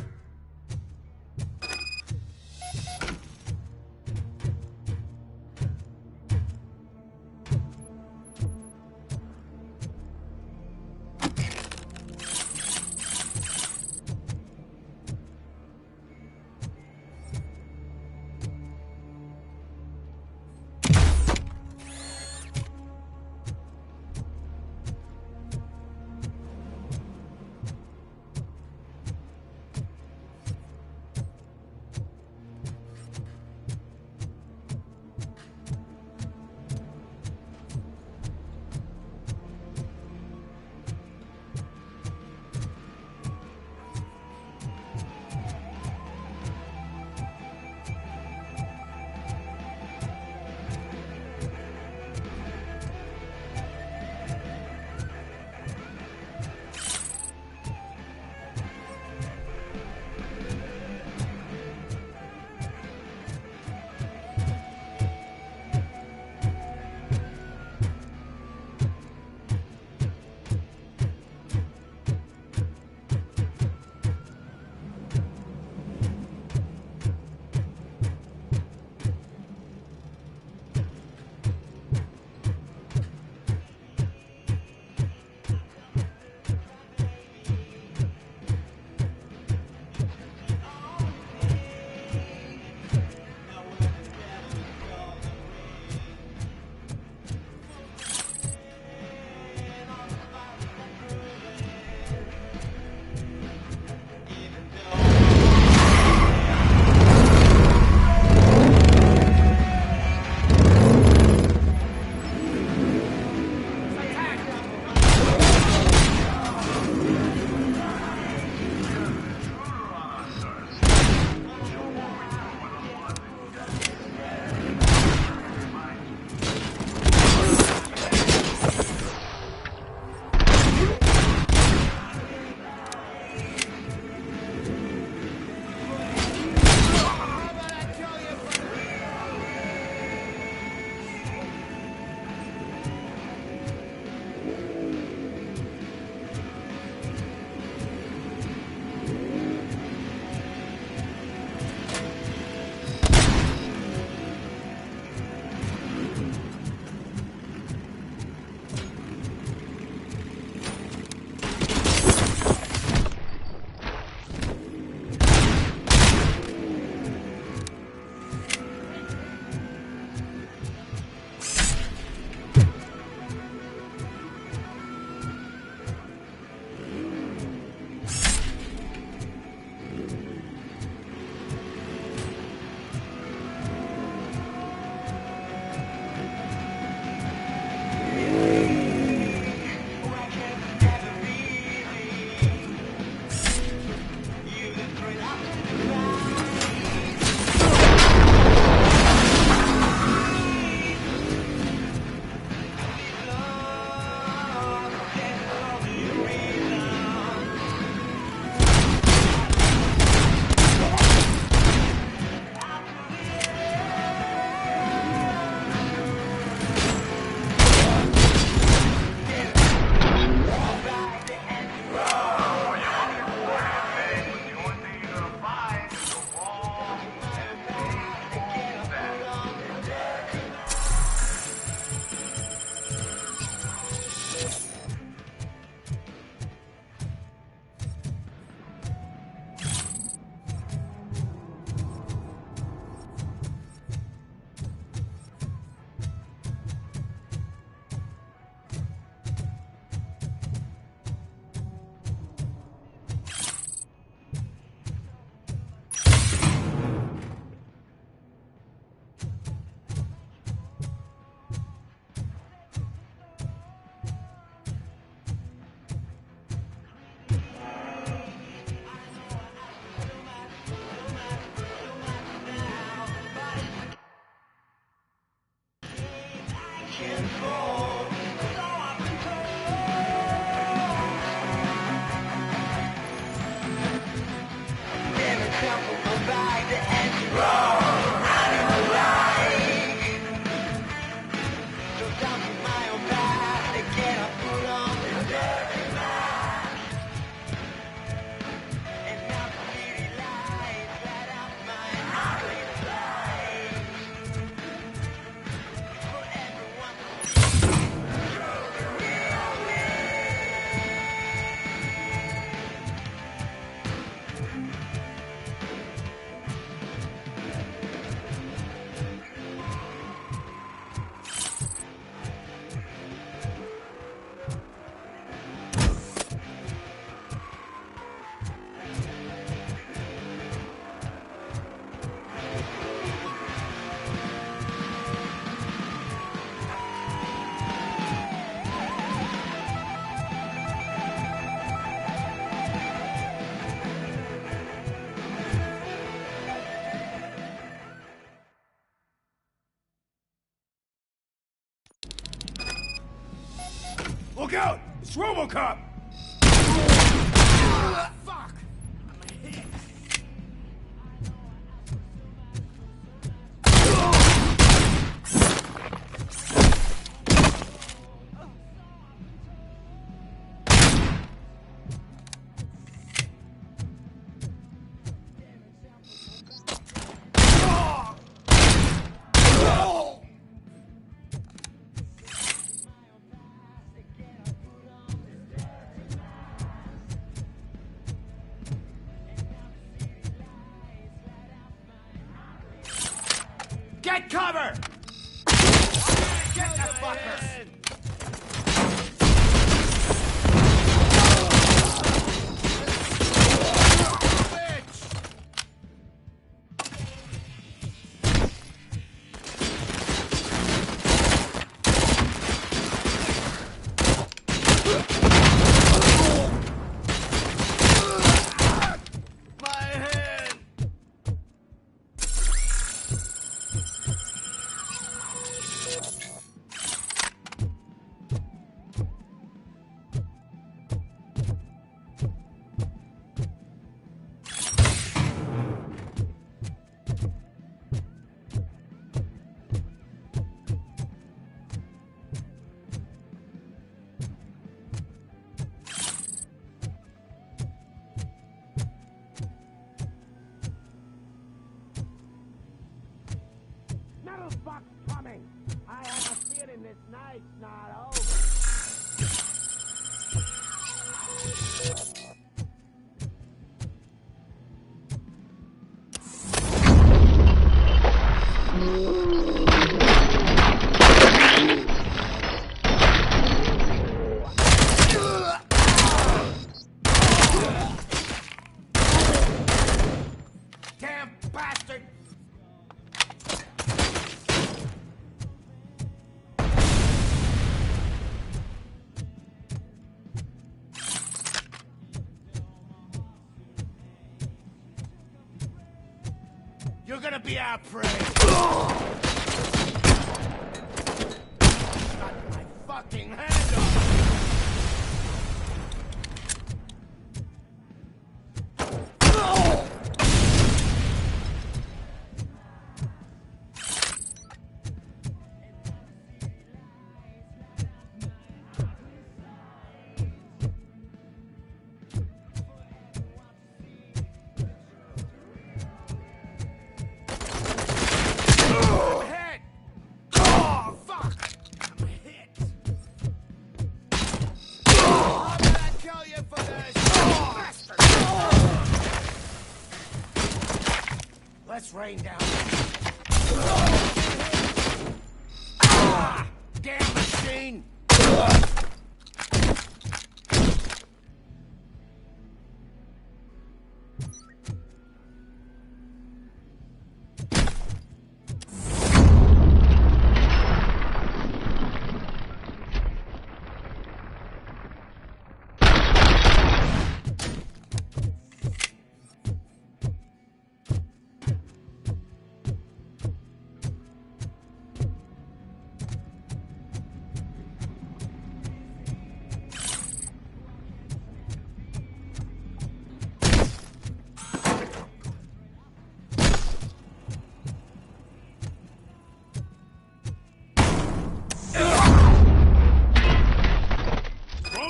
Look out! It's RoboCop! Fuck! Get cover! Get the fucker! Fuck's coming! I have a feeling this night's not over. Damn bastard! You're gonna be our prey! Got my fucking hand up! Let's rain down. Ah! Damn machine!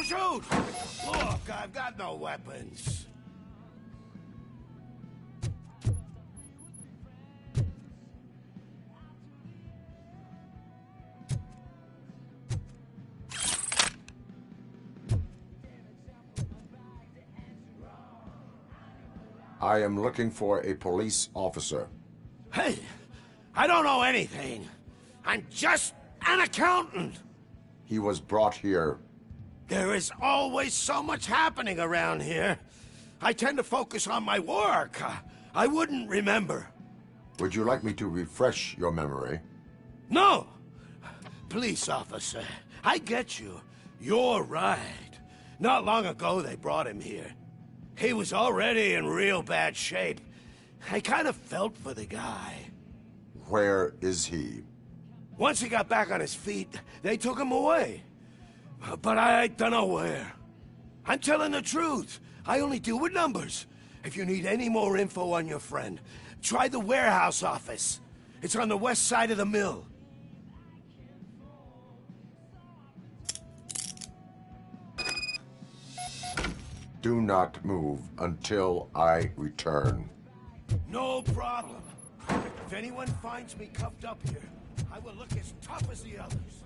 Shoot! Look, I've got no weapons. I am looking for a police officer. Hey, I don't know anything. I'm just an accountant. He was brought here. There is always so much happening around here. I tend to focus on my work. I wouldn't remember. Would you like me to refresh your memory? No! Police officer, I get you. You're right. Not long ago they brought him here. He was already in real bad shape. I kind of felt for the guy. Where is he? Once he got back on his feet, they took him away. But I dunno where. I'm telling the truth. I only deal with numbers. If you need any more info on your friend, try the warehouse office. It's on the west side of the mill. Do not move until I return. No problem. If anyone finds me cuffed up here, I will look as tough as the others.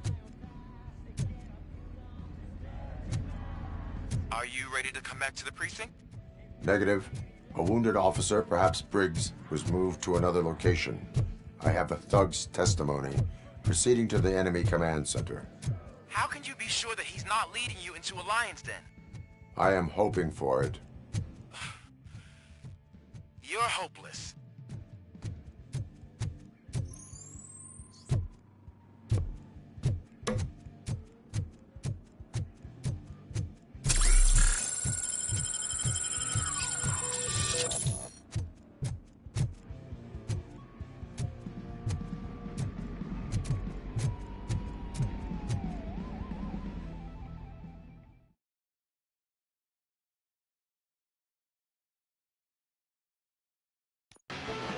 Are you ready to come back to the precinct? Negative. A wounded officer, perhaps Briggs, was moved to another location. I have a thug's testimony, proceeding to the enemy command center. How can you be sure that he's not leading you into a lion's den? I am hoping for it. You're hopeless.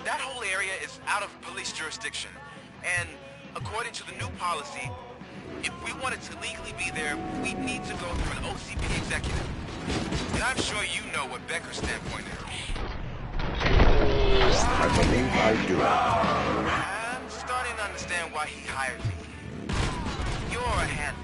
That whole area is out of police jurisdiction, and according to the new policy, if we wanted to legally be there, we'd need to go through an OCP executive. And I'm sure you know what Becker's standpoint is. I believe I do. I'm starting to understand why he hired me. You're a handful.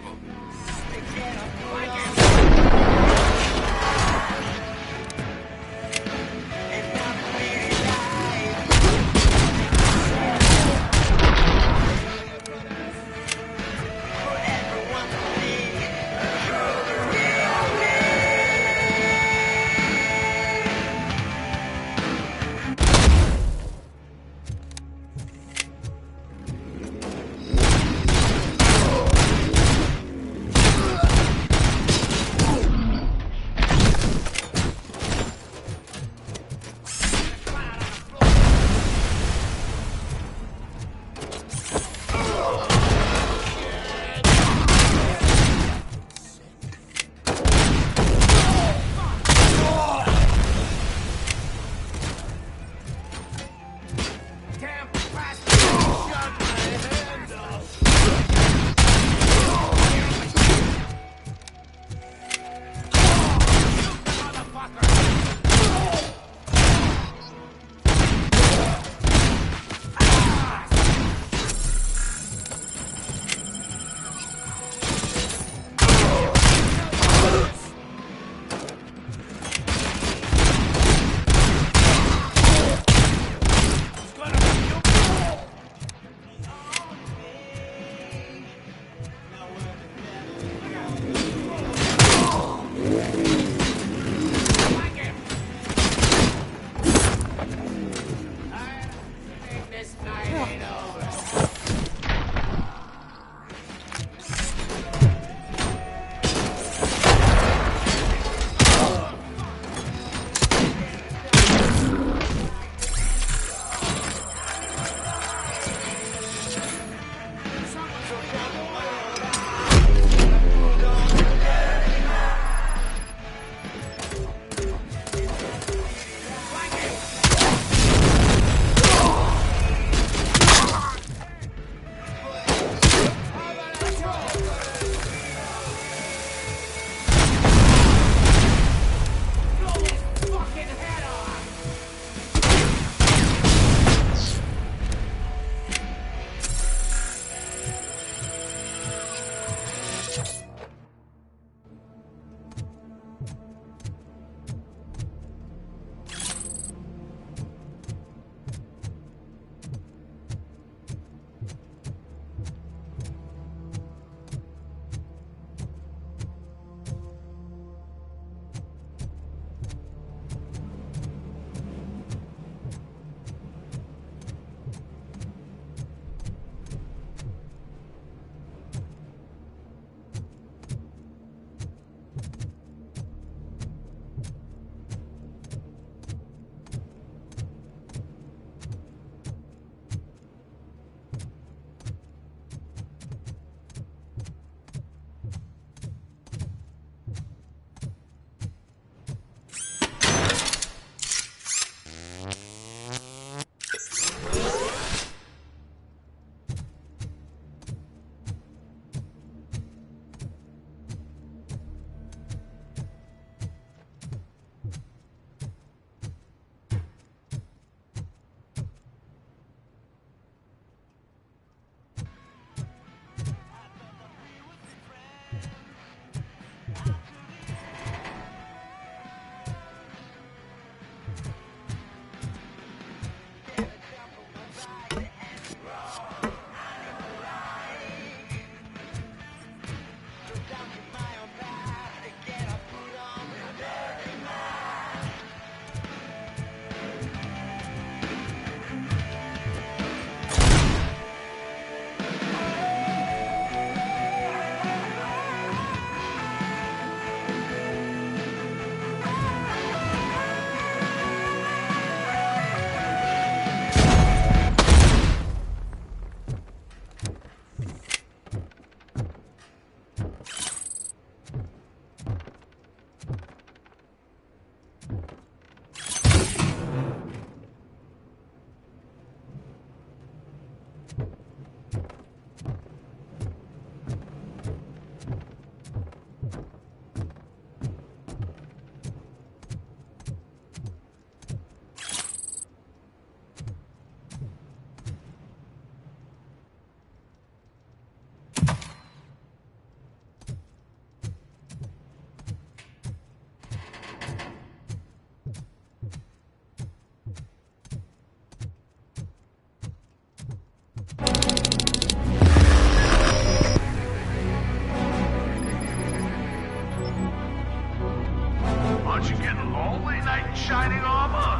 Aren't you getting lonely, knight in shining armor?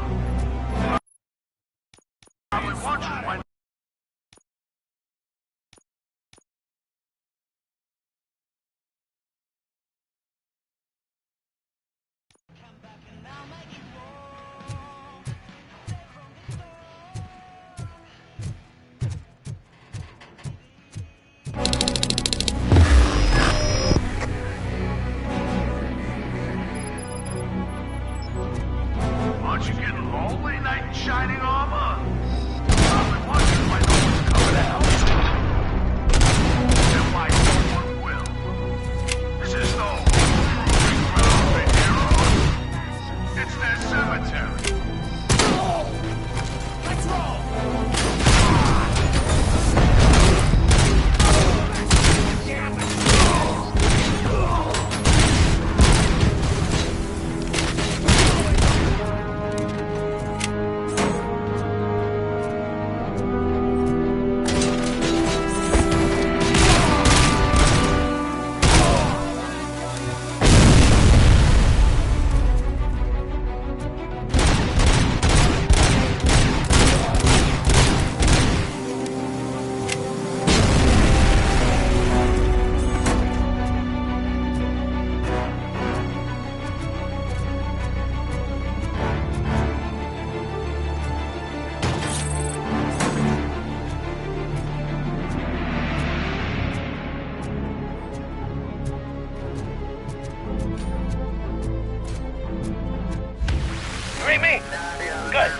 I would want you to find... Aren't you getting lonely, knight in shining armor? I would want you to find no one's coming to help. And why no one will. This is no proving ground for heroes. It's their cemetery. Let's roll! Read me? Good.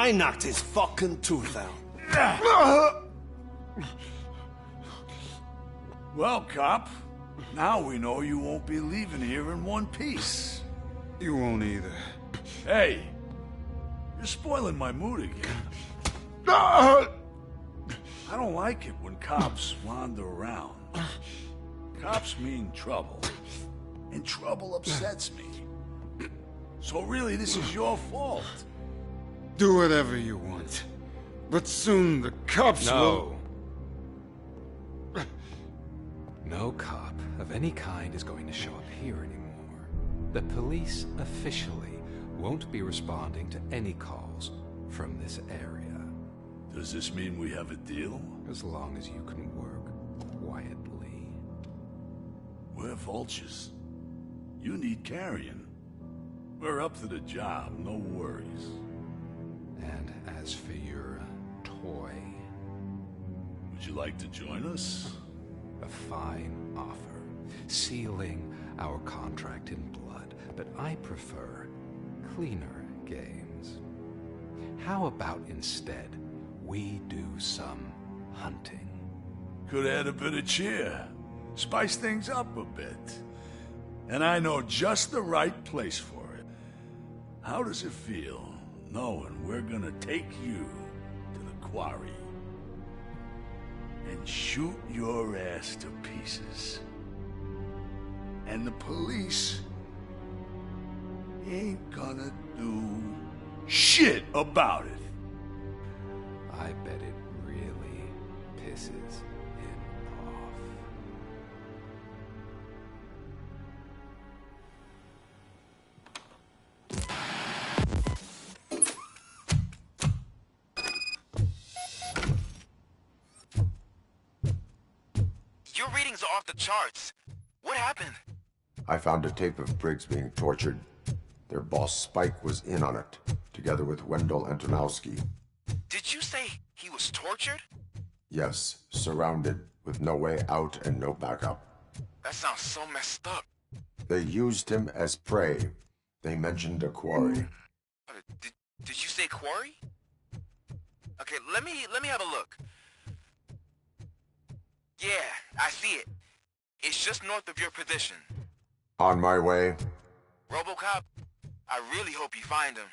I knocked his fucking tooth out. Well, cop, now we know you won't be leaving here in one piece. You won't either. Hey, you're spoiling my mood again. I don't like it when cops wander around. Cops mean trouble, and trouble upsets me. So really, this is your fault. Do whatever you want. But soon the cops will... No cop of any kind is going to show up here anymore. The police officially won't be responding to any calls from this area. Does this mean we have a deal? As long as you can work quietly. We're vultures. You need carrion. We're up to the job, no worries. And as for your toy... Would you like to join us? A fine offer, sealing our contract in blood, but I prefer cleaner games. How about instead we do some hunting? Could add a bit of cheer, spice things up a bit. And I know just the right place for it. How does it feel knowing we're gonna take you to the quarry and shoot your ass to pieces? And the police, ain't gonna do shit about it. I bet it really pisses him off. Your readings are off the charts. What happened? I found a tape of Briggs being tortured. Their boss Spike was in on it, together with Wendell Antonowski. Did you say he was tortured? Yes, surrounded, with no way out and no backup. That sounds so messed up. They used him as prey. They mentioned a quarry. Did you say quarry? Okay, let me have a look. Yeah, I see it. It's just north of your position. On my way. RoboCop, I really hope you find him.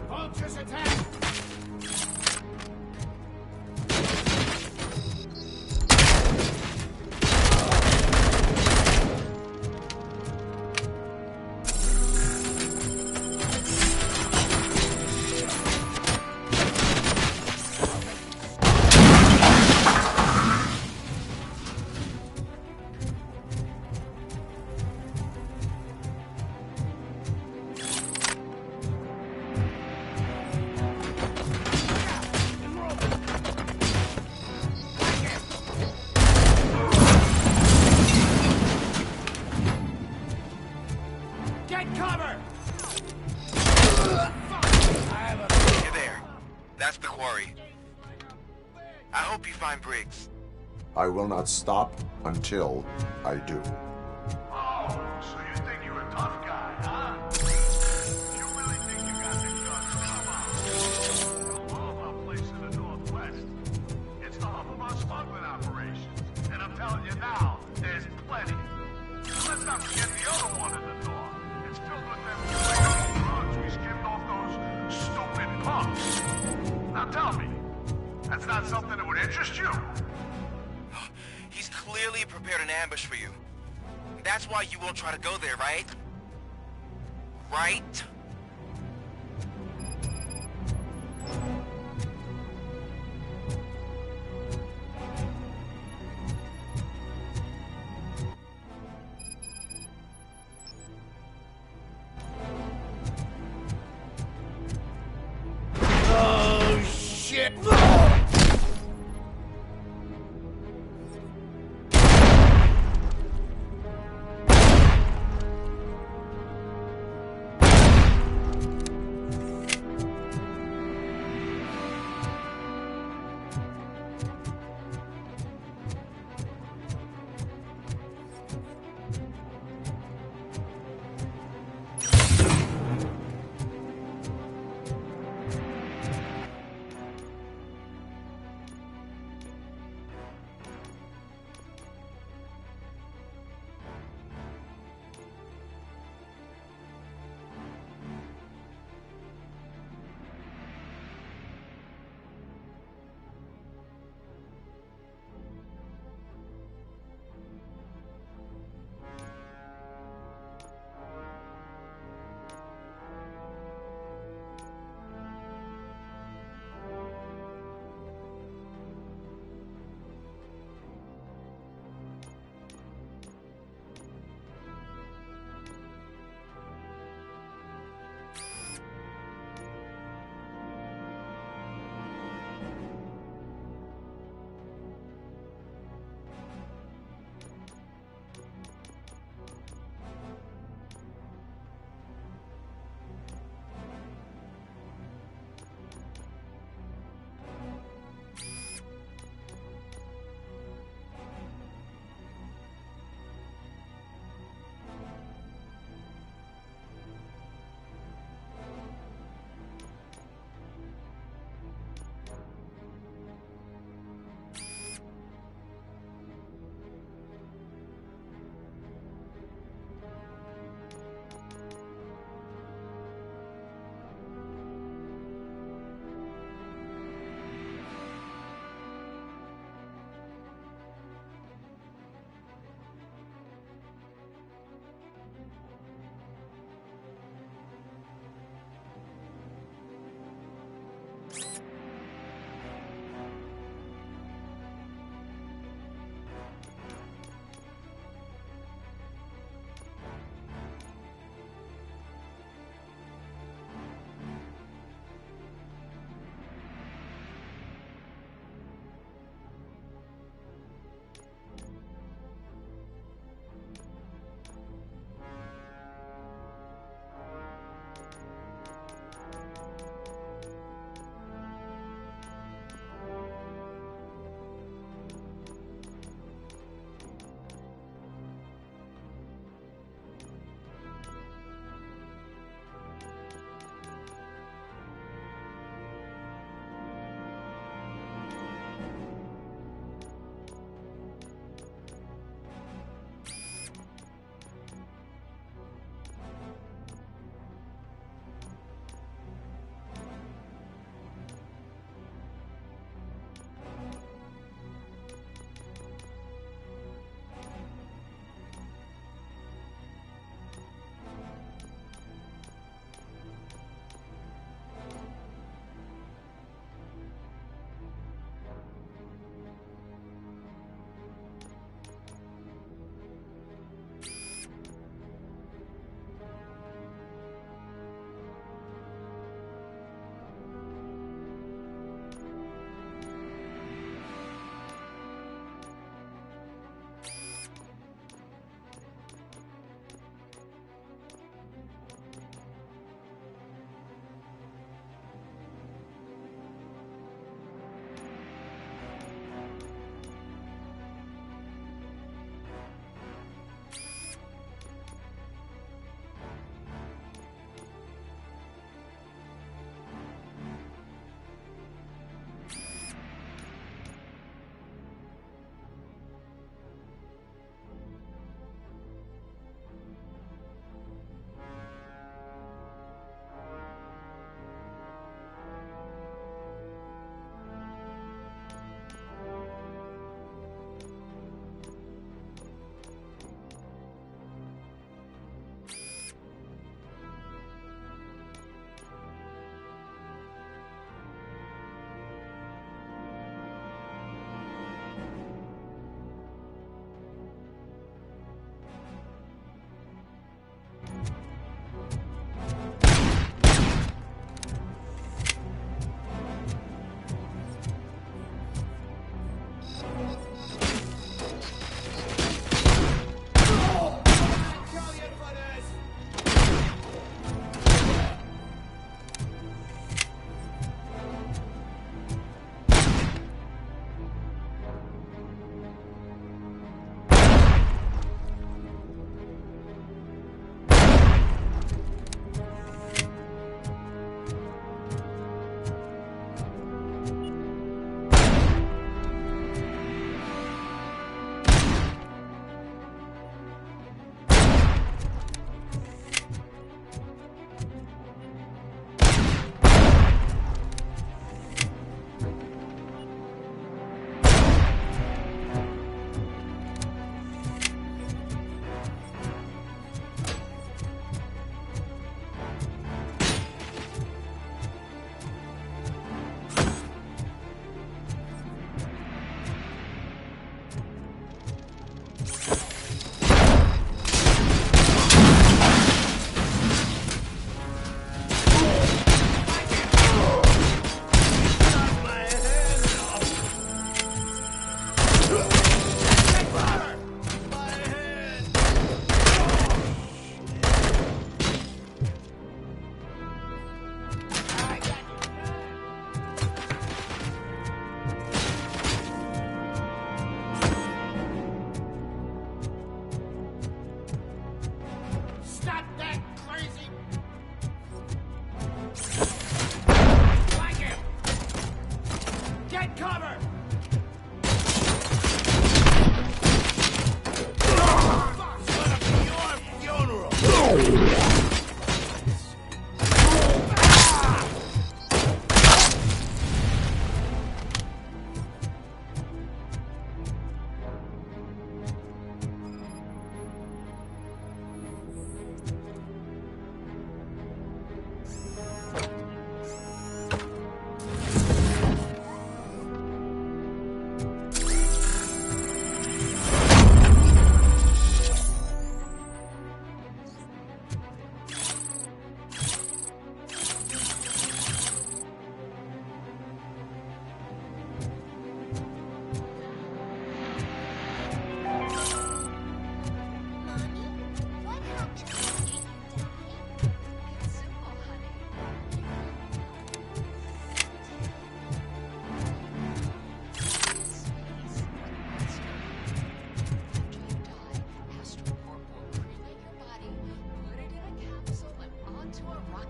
Vultures attack! Get cover! You're there. That's the quarry. I hope you find Briggs. I will not stop until I do. Oh, so you think you're a tough guy, huh? You really think you got the guns? Come on. The Walmart place in the Northwest. It's the hub of our smuggling operations. And I'm telling you now, there's plenty. And let's not forget the other one in the north. It's filled with them drugs we skimmed off those stupid punks. Now tell me, that's not something that would interest you? He's clearly prepared an ambush for you. That's why you won't try to go there, right? Right? Oh, shit!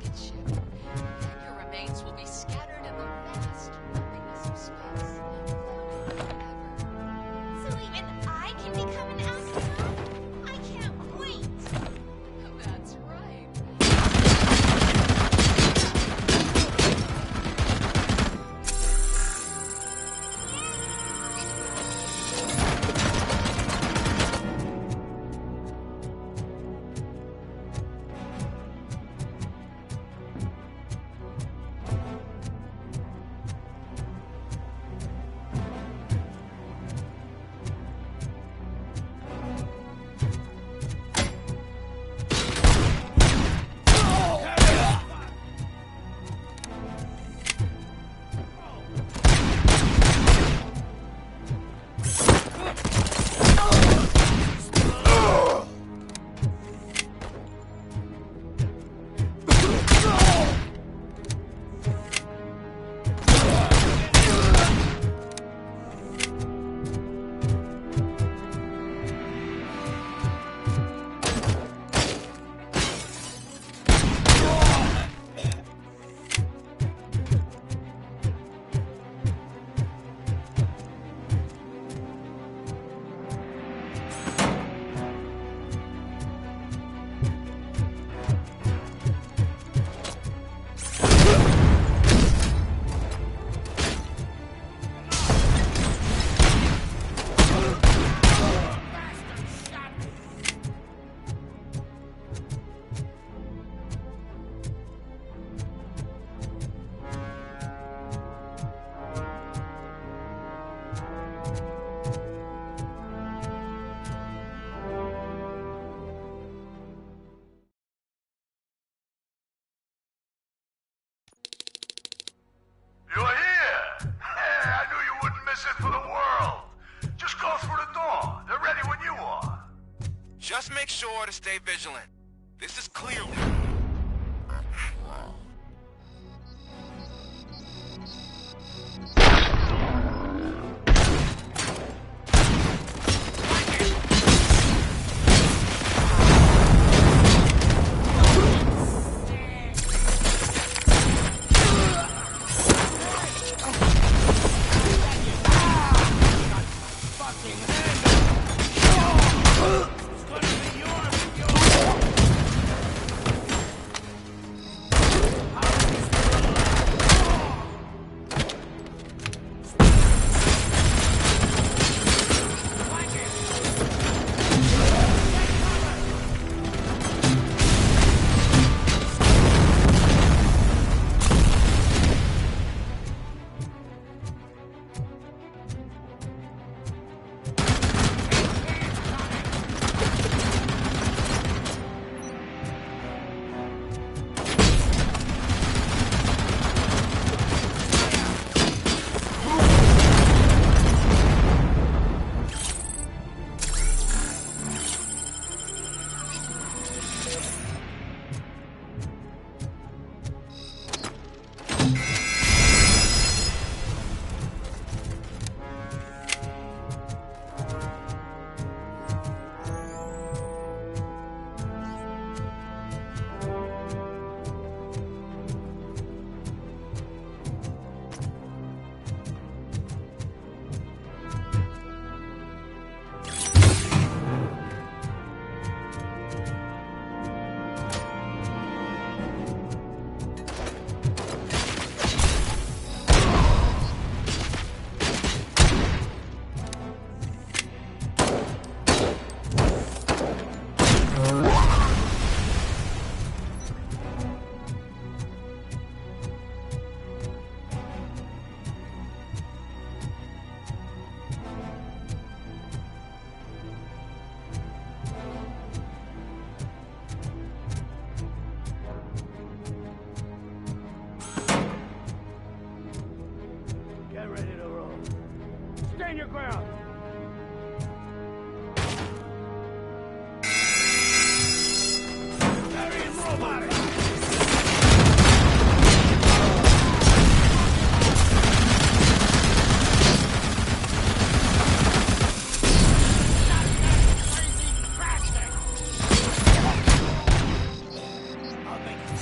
rocket ship. And your remains will be scattered in the vast nothingness of space, floating forever. So even I can become an astronaut? I can't wait! That's right. You're here! Hey, I knew you wouldn't miss it for the world. Just go through the door. They're ready when you are. Just make sure to stay vigilant. This is clearly... Stand your ground! Burying robots! I'll make you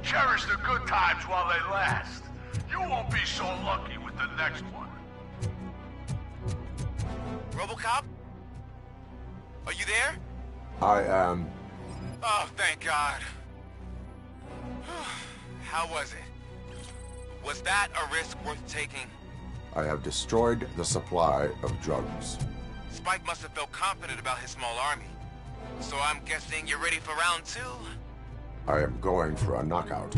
Cherish the good times while they last. You won't be so lucky with the next one. RoboCop? Are you there? I am. Oh, thank God. How was it? Was that a risk worth taking? I have destroyed the supply of drugs. Spike must have felt confident about his small army. So I'm guessing you're ready for round 2? I am going for a knockout.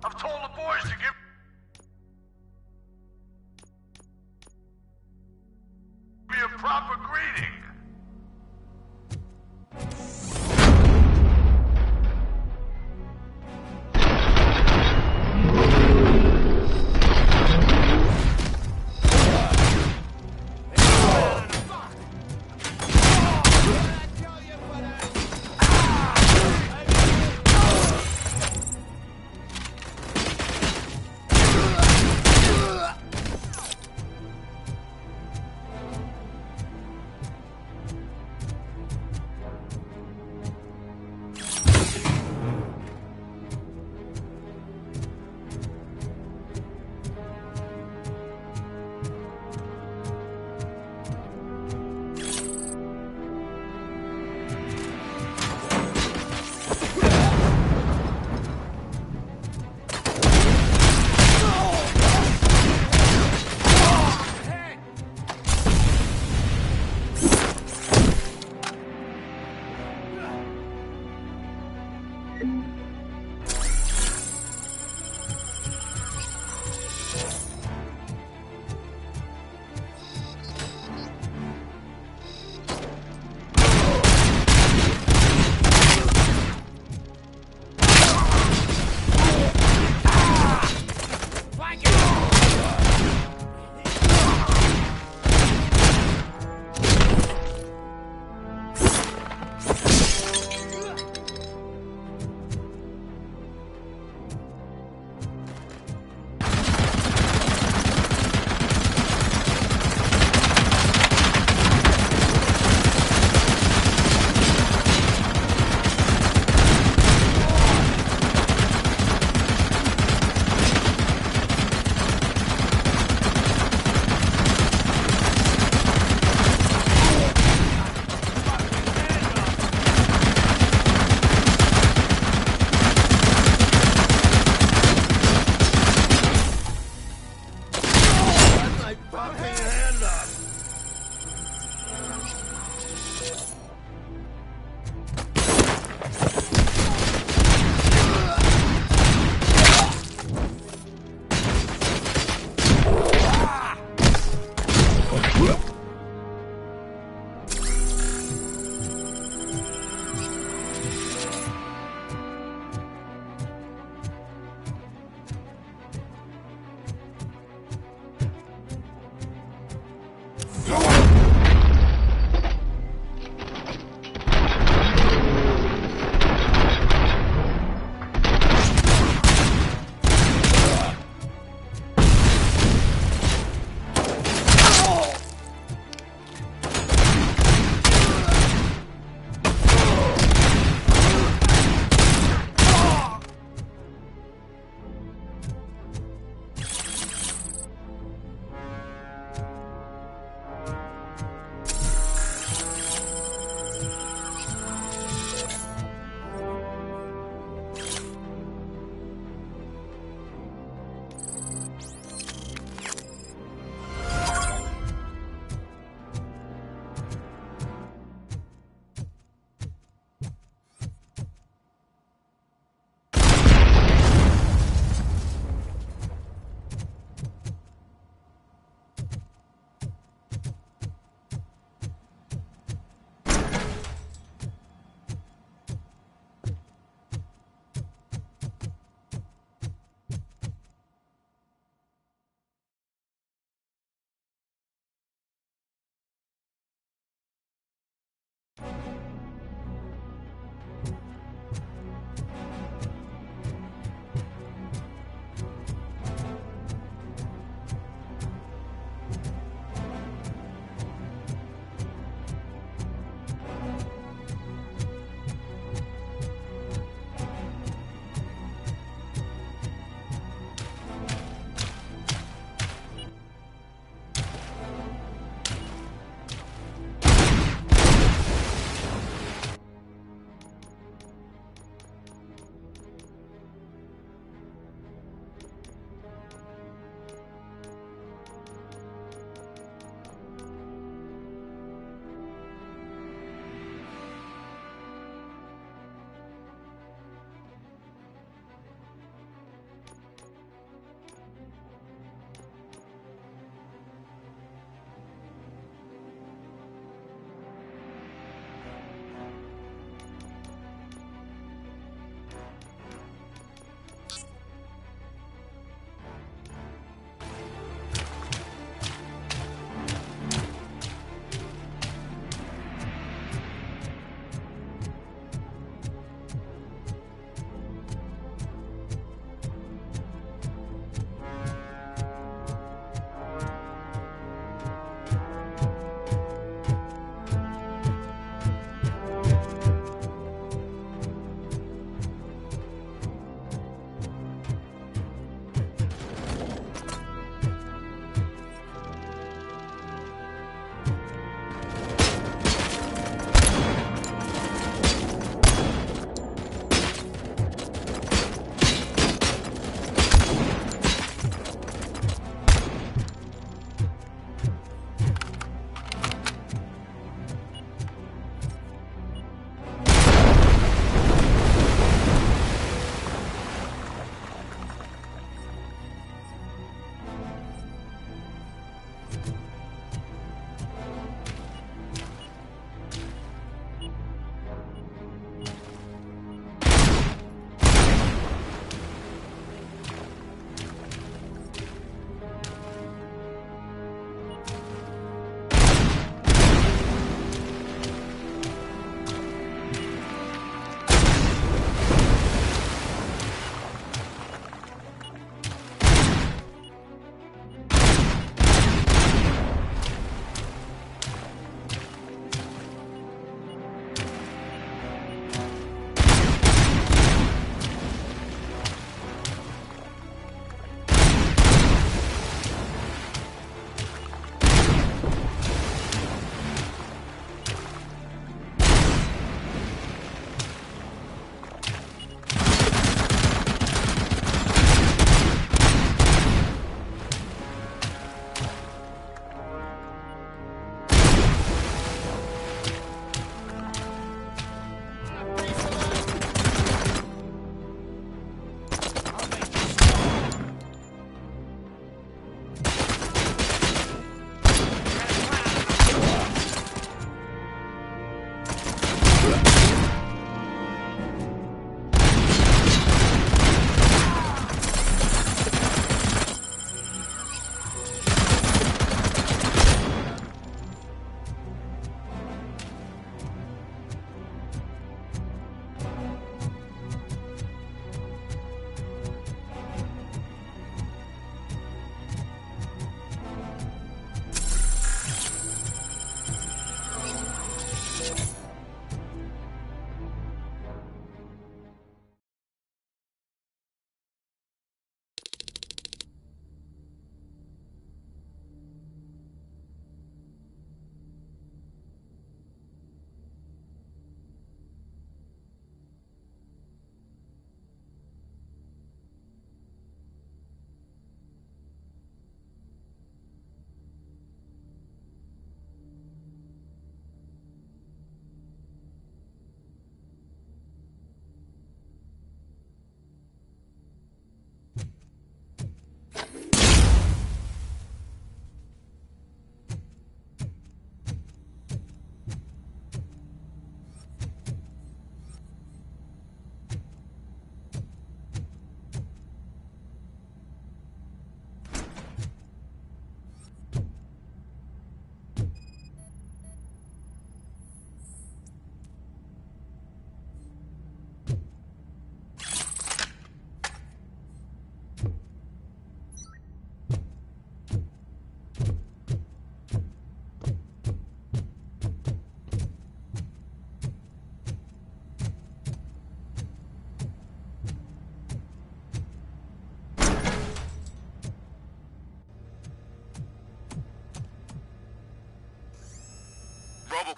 I've told the boys to give me a proper greeting.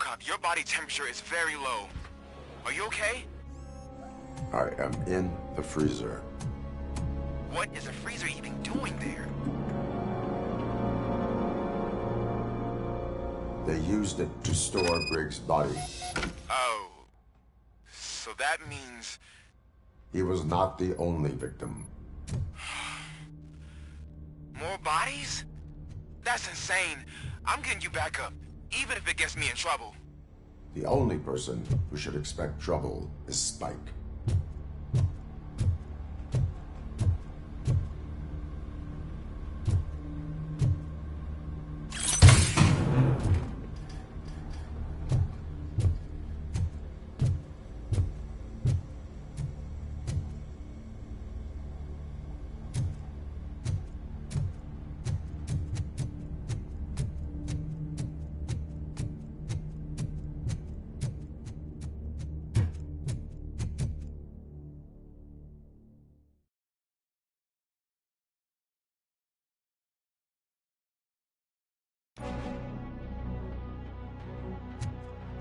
RoboCop, your body temperature is very low. Are you okay? I am in the freezer. What is the freezer even doing there? They used it to store Briggs' body. Oh. So that means... He was not the only victim. More bodies? That's insane. I'm getting you back up, even if it gets me in trouble. The only person who should expect trouble is Spike.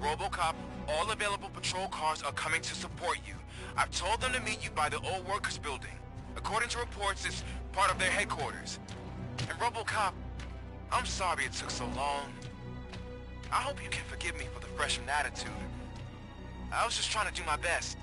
RoboCop, all available patrol cars are coming to support you. I've told them to meet you by the old workers building. According to reports, it's part of their headquarters. And RoboCop, I'm sorry it took so long. I hope you can forgive me for the freshman attitude. I was just trying to do my best.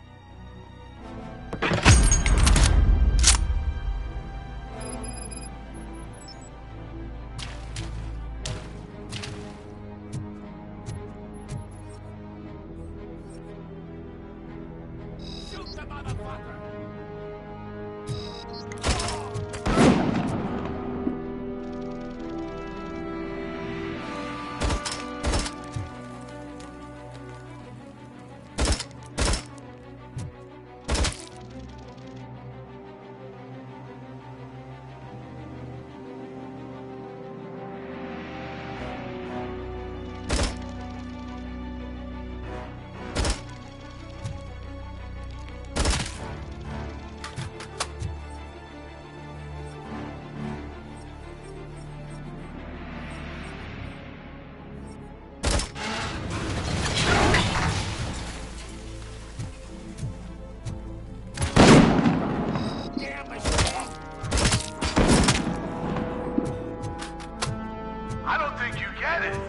I don't think you get it.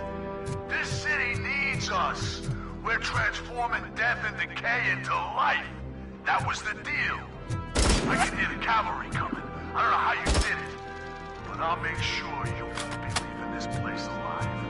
This city needs us. We're transforming death and decay into life. That was the deal. I can hear the cavalry coming. I don't know how you did it, but I'll make sure you won't be leaving this place alive.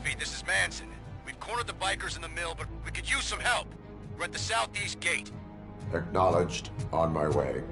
Pete, this is Manson. We've cornered the bikers in the mill, but we could use some help. We're at the southeast gate. Acknowledged. On my way.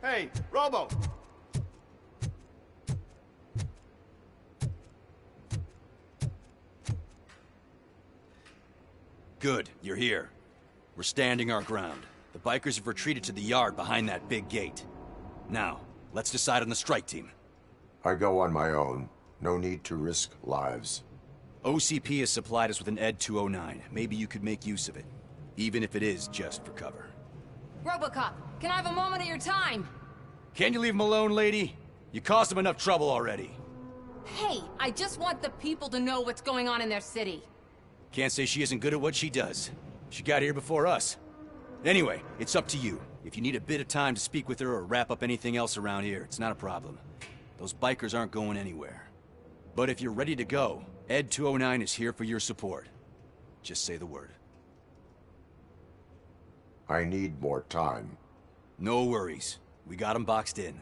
Hey, Robo! Good, you're here. We're standing our ground. The bikers have retreated to the yard behind that big gate. Now, let's decide on the strike team. I go on my own. No need to risk lives. OCP has supplied us with an ED 209. Maybe you could make use of it. Even if it is just for cover. RoboCop, can I have a moment of your time? Can you leave him alone, lady? You caused him enough trouble already. Hey, I just want the people to know what's going on in their city. Can't say she isn't good at what she does. She got here before us. Anyway, it's up to you. If you need a bit of time to speak with her or wrap up anything else around here, it's not a problem. Those bikers aren't going anywhere. But if you're ready to go, ED 209 is here for your support. Just say the word. I need more time. No worries. We got him boxed in.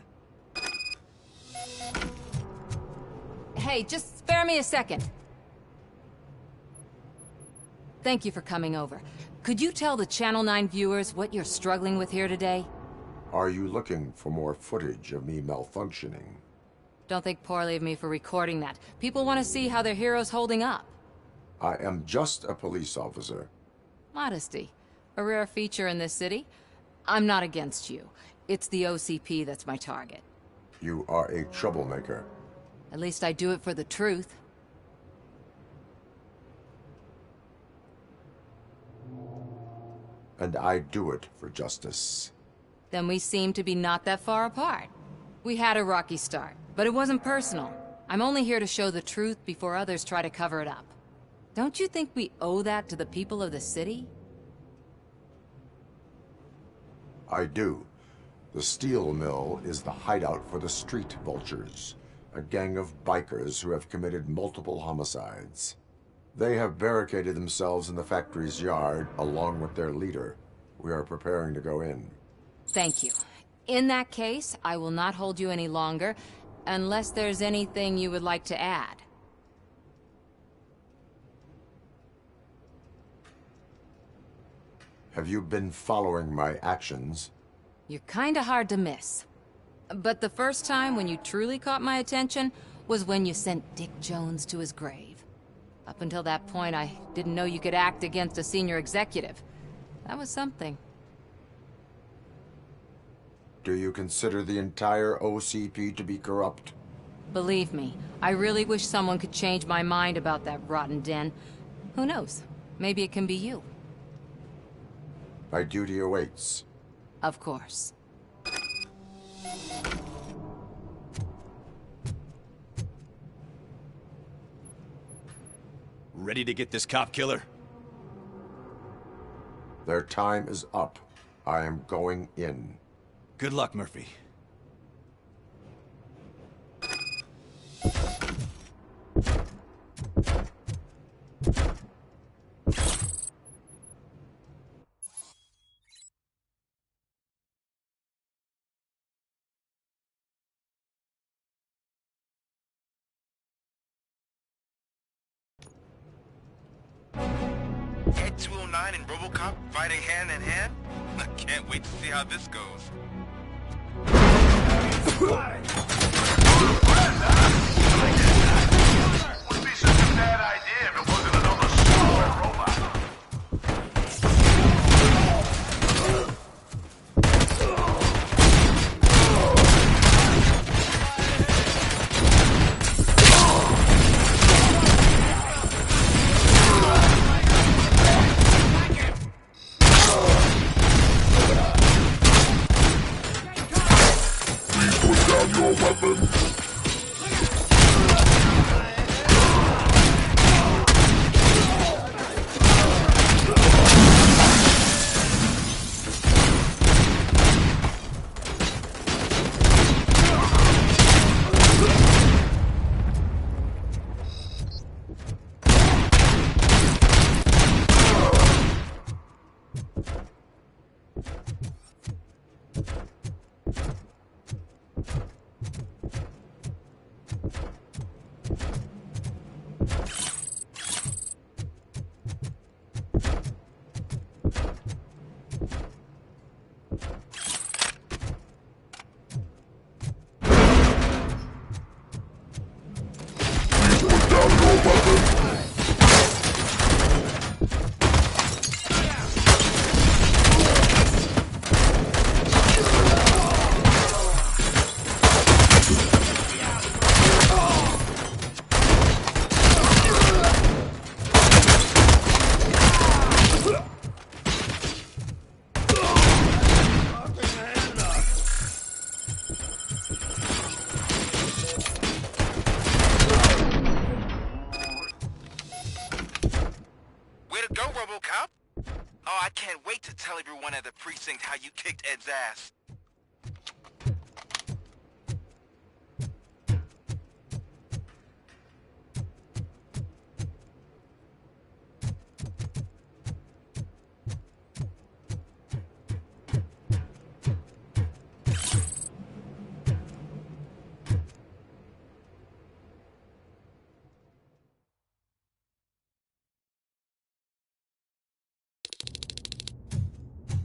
Hey, just spare me a second. Thank you for coming over. Could you tell the Channel 9 viewers what you're struggling with here today? Are you looking for more footage of me malfunctioning? Don't think poorly of me for recording that. People want to see how their hero's holding up. I am just a police officer. Modesty. A rare feature in this city. I'm not against you. It's the OCP that's my target. You are a troublemaker. At least I do it for the truth. And I do it for justice. Then we seem to be not that far apart. We had a rocky start, but it wasn't personal. I'm only here to show the truth before others try to cover it up. Don't you think we owe that to the people of the city? I do. The steel mill is the hideout for the street vultures, a gang of bikers who have committed multiple homicides. They have barricaded themselves in the factory's yard along with their leader. We are preparing to go in. Thank you. In that case, I will not hold you any longer, unless there's anything you would like to add. Have you been following my actions? You're kinda hard to miss. But the first time when you truly caught my attention was when you sent Dick Jones to his grave. Up until that point, I didn't know you could act against a senior executive. That was something. Do you consider the entire OCP to be corrupt? Believe me, I really wish someone could change my mind about that rotten den. Who knows? Maybe it can be you. My duty awaits. Of course. Ready to get this cop killer? Their time is up. I am going in. Good luck, Murphy. ED 209 and RoboCop fighting hand in hand? I can't wait to see how this goes. Wouldn't be such a bad idea if it wasn't another smaller robot. can't wait to tell everyone at the precinct how you kicked Ed's ass.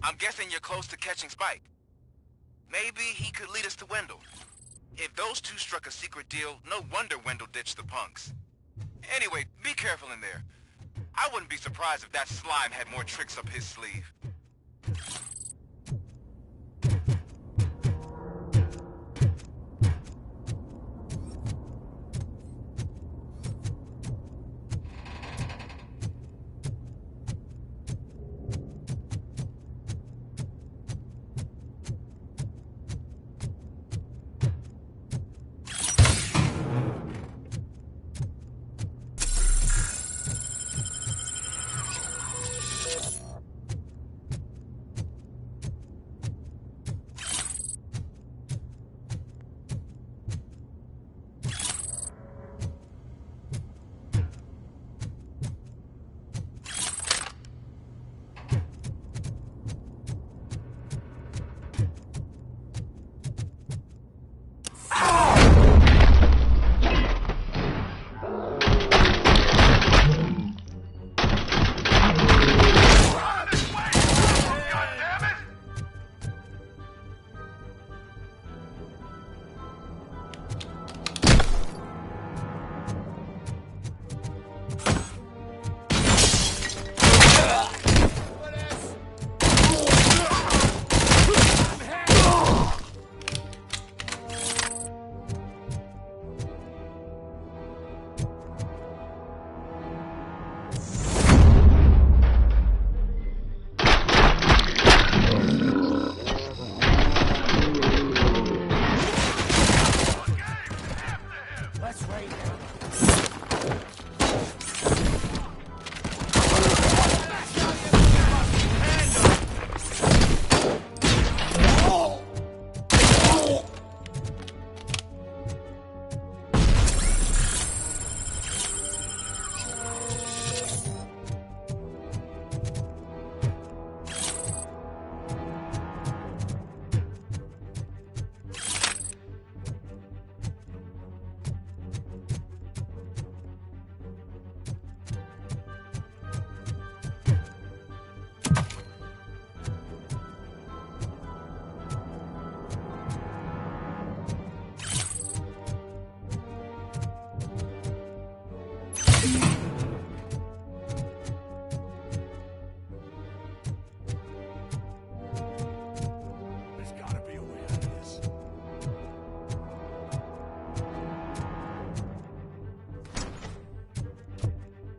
I'm guessing you're close to catching Spike. Maybe he could lead us to Wendell. If those two struck a secret deal, no wonder Wendell ditched the punks. Anyway, be careful in there. I wouldn't be surprised if that slime had more tricks up his sleeve.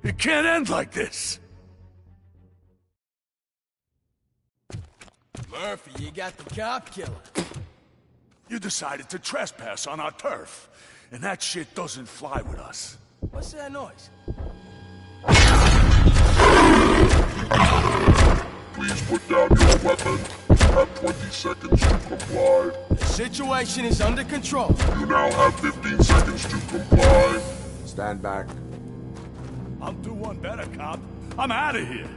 It can't end like this! Murphy, you got the cop killer. You decided to trespass on our turf, and that shit doesn't fly with us. What's that noise? Please put down your weapon. You have 20 seconds to comply. The situation is under control. You now have 15 seconds to comply. Stand back. I'll do one better, cop. I'm out of here.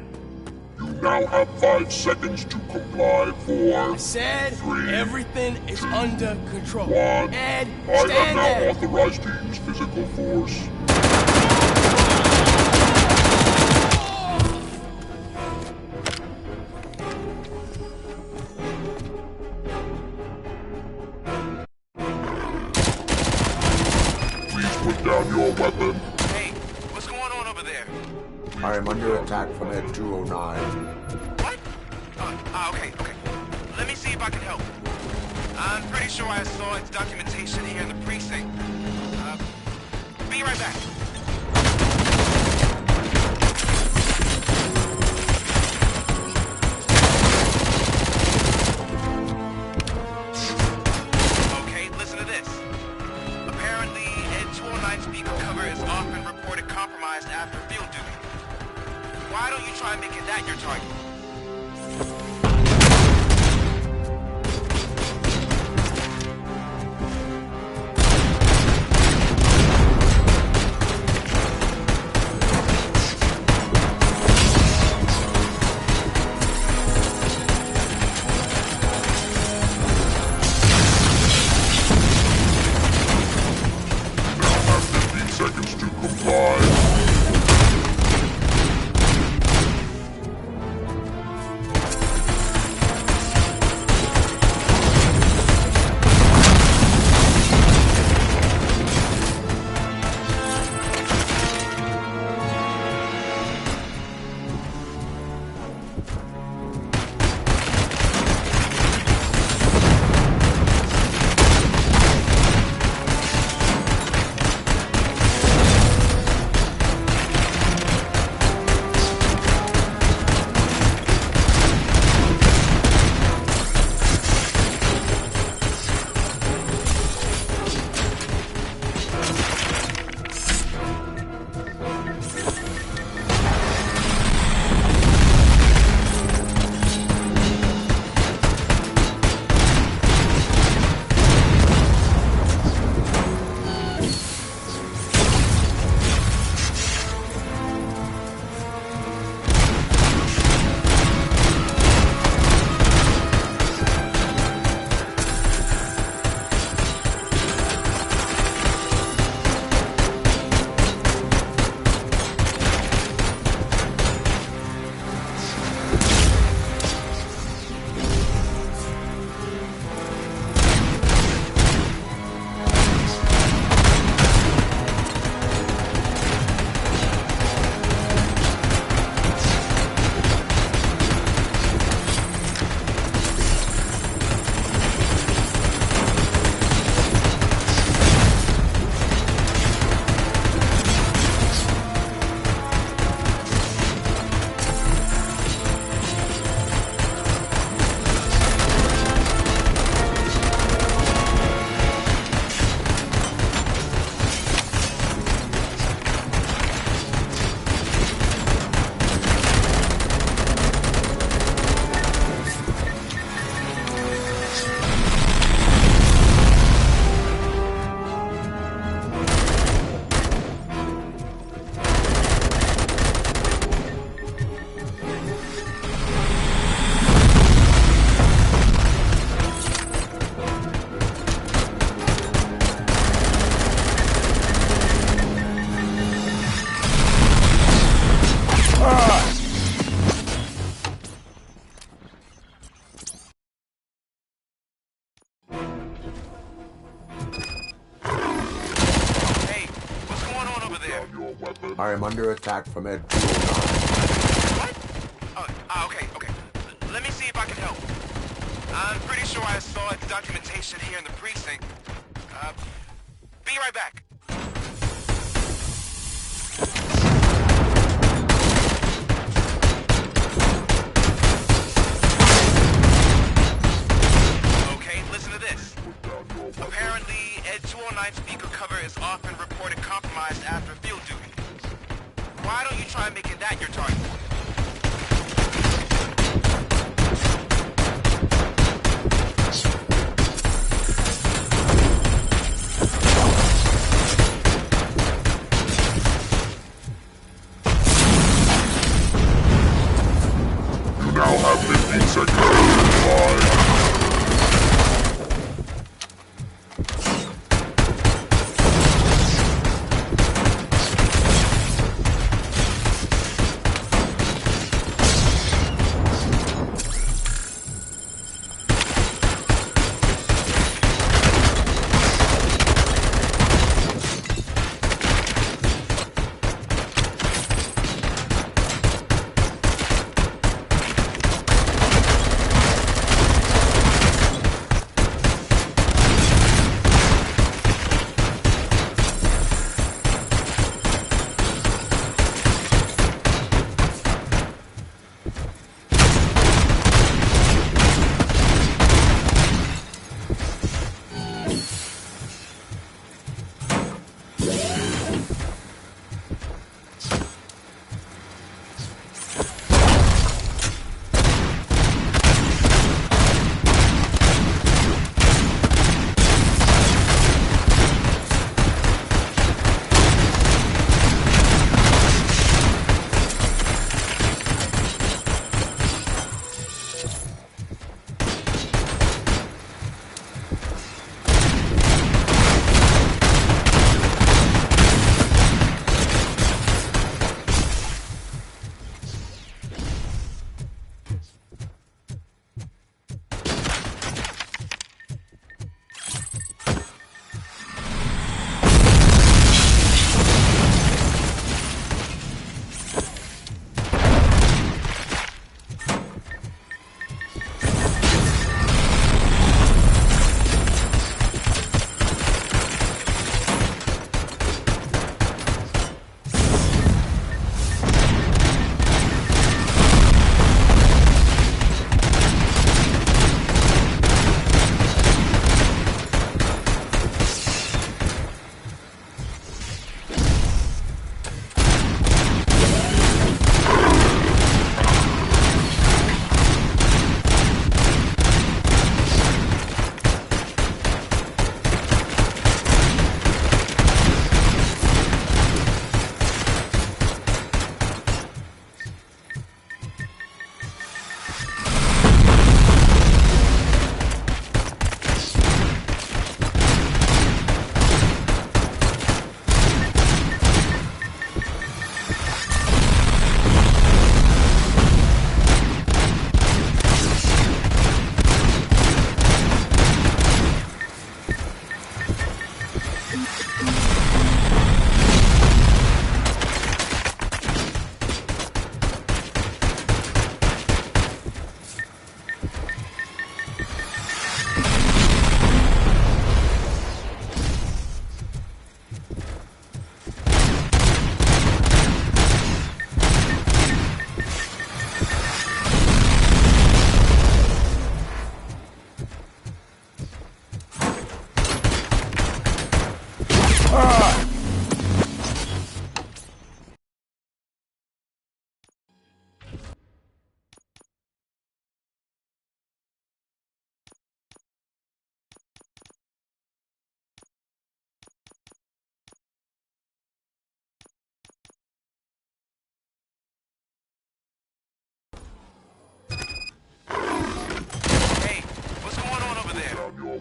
You now have 5 seconds to comply. 4, I said 3, everything is under control. 1. Ed, I am stand now there. authorized to use physical force. Please put down your weapon. Hey, what's going on over there? I am under attack from Ed 209. What? Okay. Let me see if I can help. I'm pretty sure I saw its documentation here in the precinct. Be right back. Okay, listen to this. Apparently, Ed 209 speaker cover has often reported compromised after field duty. Why don't you try making that your target? I am under attack from Ed 209. What? Okay. Let me see if I can help. I'm pretty sure I saw its documentation here in the precinct. Be right back. Okay, listen to this. Apparently, Ed 209's speaker cover is often reported compromised after field duty. Why don't you try making that your target? You now have 15 seconds to reply.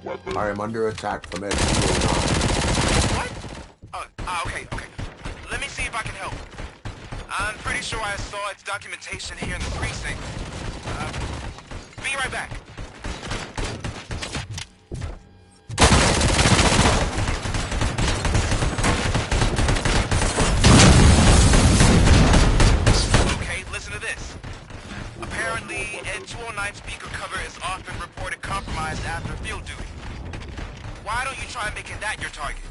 weapon. I am under attack from Ed 209. What? Okay. Let me see if I can help. I'm pretty sure I saw its documentation here in the precinct. Be right back. Okay, listen to this. Apparently, Ed 209 speaker cover is often reported compromised after field duty. Why don't you try making that your target?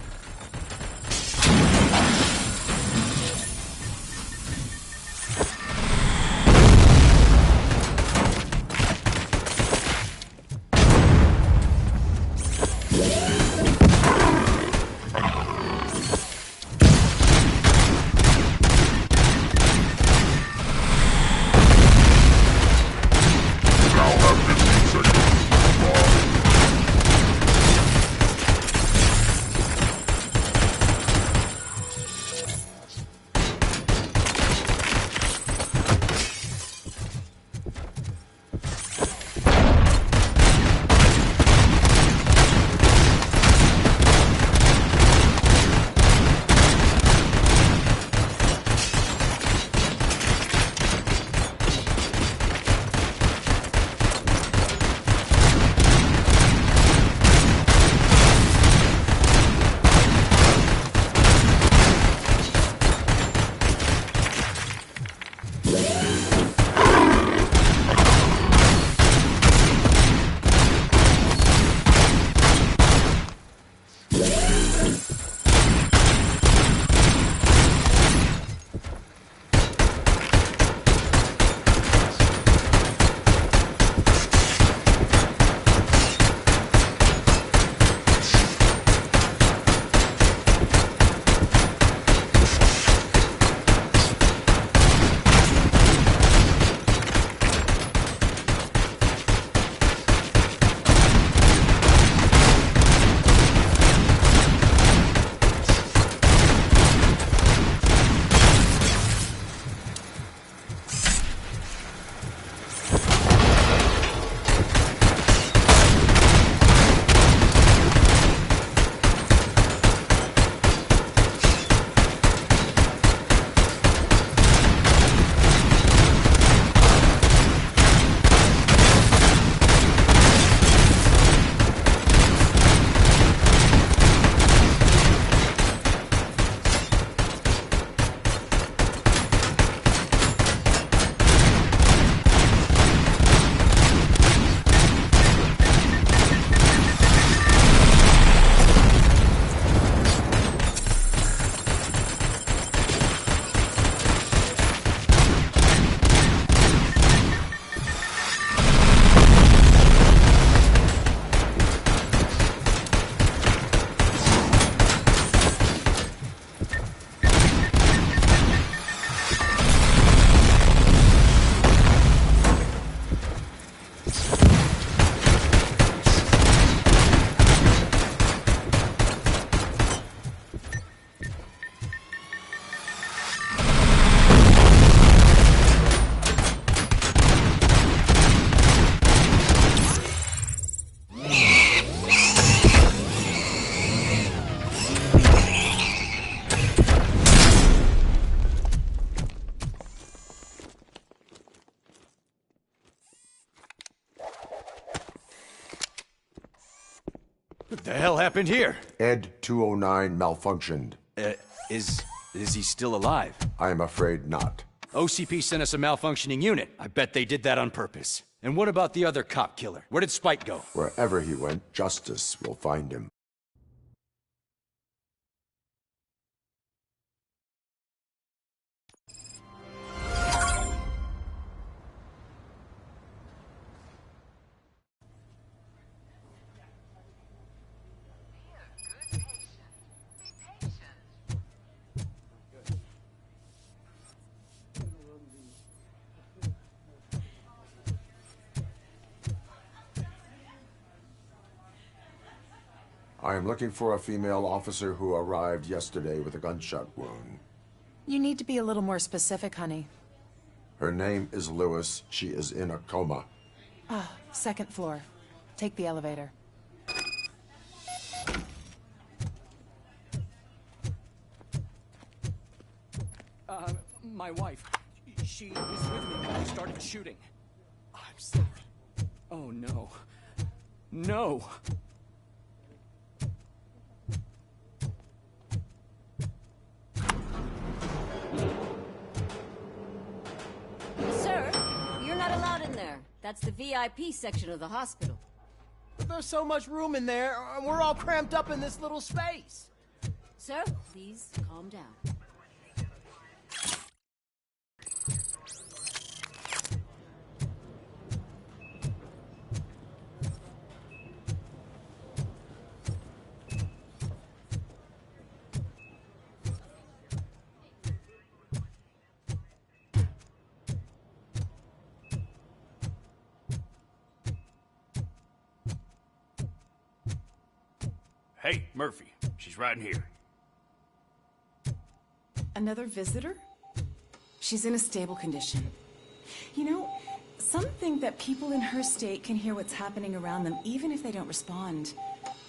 What the hell happened here? Ed 209 malfunctioned. Is he still alive? I am afraid not. OCP sent us a malfunctioning unit. I bet they did that on purpose. And what about the other cop killer? Where did Spike go? Wherever he went, justice will find him. I am looking for a female officer who arrived yesterday with a gunshot wound. You need to be a little more specific, honey. Her name is Lewis. She is in a coma. Ah, second floor. Take the elevator. My wife. She was with me when they started shooting. I'm sorry. Oh, no. No! Sir, you're not allowed in there. That's the VIP section of the hospital. But there's so much room in there, and we're all cramped up in this little space. Sir, please calm down. Hey, Murphy. She's right in here. Another visitor? She's in a stable condition. You know, some think that people in her state can hear what's happening around them even if they don't respond.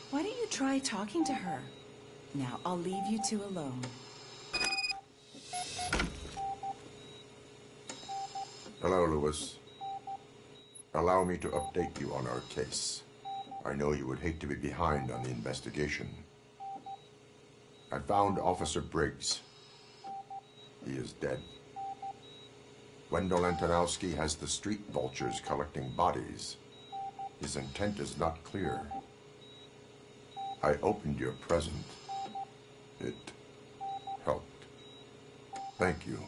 Why don't you try talking to her? Now, I'll leave you two alone. Hello, Lewis. Allow me to update you on our case. I know you would hate to be behind on the investigation. I found Officer Briggs. He is dead. Wendell Antonowski has the street vultures collecting bodies. His intent is not clear. I opened your present. It helped. Thank you.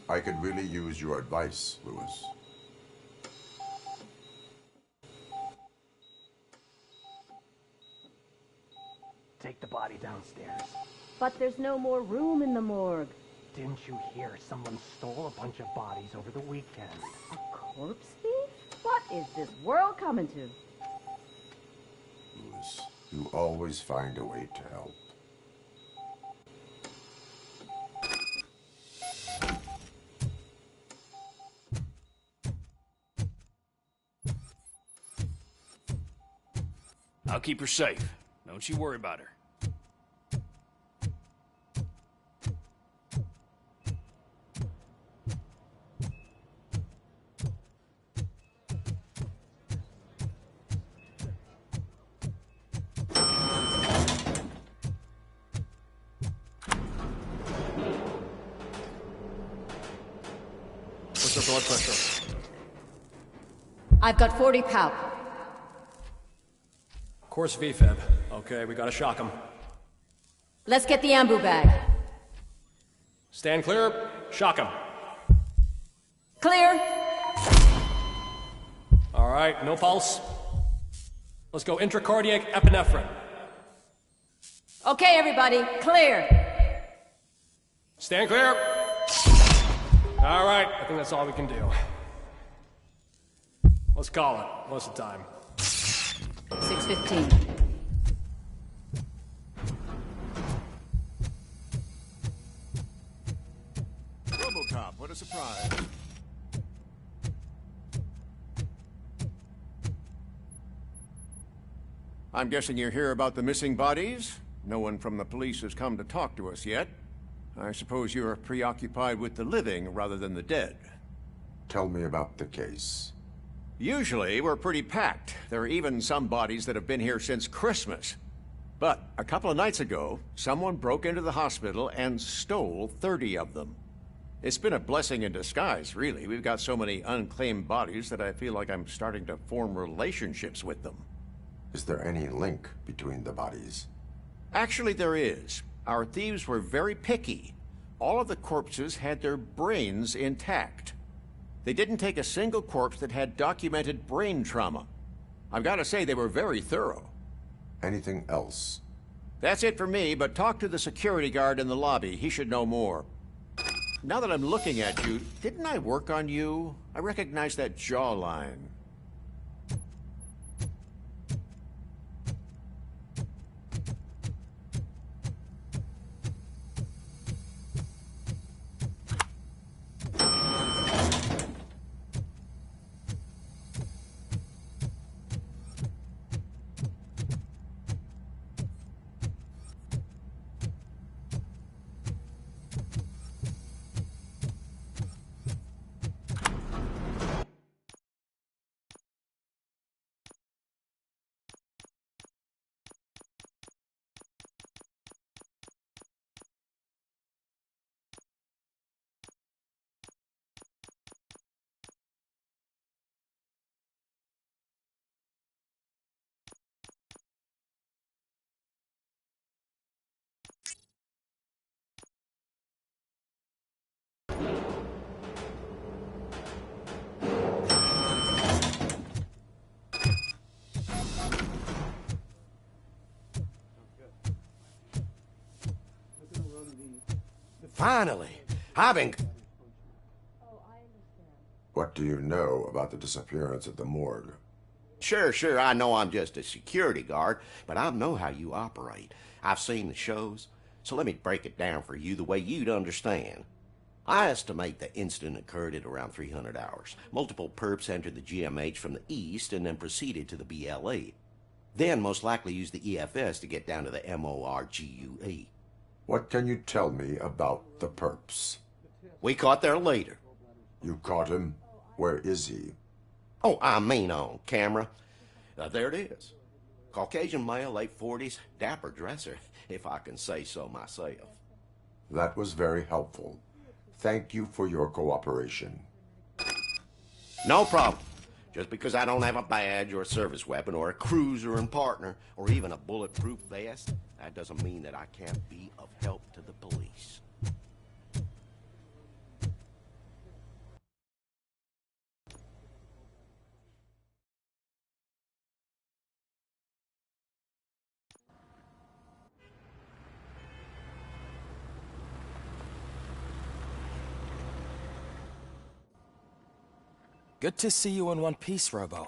I could really use your advice, Lewis. Take the body downstairs. But there's no more room in the morgue. Didn't you hear someone stole a bunch of bodies over the weekend? A corpse thief? What is this world coming to? Lewis, you always find a way to help. I'll keep her safe. Don't you worry about her. What's her blood pressure? I've got 40 pow. Course VFib. Okay, we gotta shock him. Let's get the ambu bag. Stand clear. Shock him. Clear. All right, no pulse. Let's go intracardiac epinephrine. Okay, everybody, clear. Stand clear. All right, I think that's all we can do. Let's call it. What's the time? 6:15. RoboCop, what a surprise. I'm guessing you're here about the missing bodies? No one from the police has come to talk to us yet. I suppose you're preoccupied with the living rather than the dead. Tell me about the case. Usually, we're pretty packed. There are even some bodies that have been here since Christmas. But a couple of nights ago, someone broke into the hospital and stole 30 of them. It's been a blessing in disguise, really. We've got so many unclaimed bodies that I feel like I'm starting to form relationships with them. Is there any link between the bodies? Actually, there is. Our thieves were very picky. All of the corpses had their brains intact. They didn't take a single corpse that had documented brain trauma. I've got to say, they were very thorough. Anything else? That's it for me, but talk to the security guard in the lobby. He should know more. Now that I'm looking at you, didn't I work on you? I recognize that jawline. Finally. I've been... What do you know about the disappearance at the morgue? Sure, I know I'm just a security guard, but I know how you operate. I've seen the shows, so let me break it down for you the way you'd understand. I estimate the incident occurred at around 300 hours. Multiple perps entered the GMH from the east and then proceeded to the BLE. Then most likely used the EFS to get down to the MORGUE. What can you tell me about the perps? We caught their leader. You caught him? Where is he? Oh, I mean on camera. There it is. Caucasian male, late 40s, dapper dresser, if I can say so myself. That was very helpful. Thank you for your cooperation. No problem. Just because I don't have a badge or a service weapon or a cruiser and partner or even a bulletproof vest, that doesn't mean that I can't be of help to the police. Good to see you in one piece, Robo.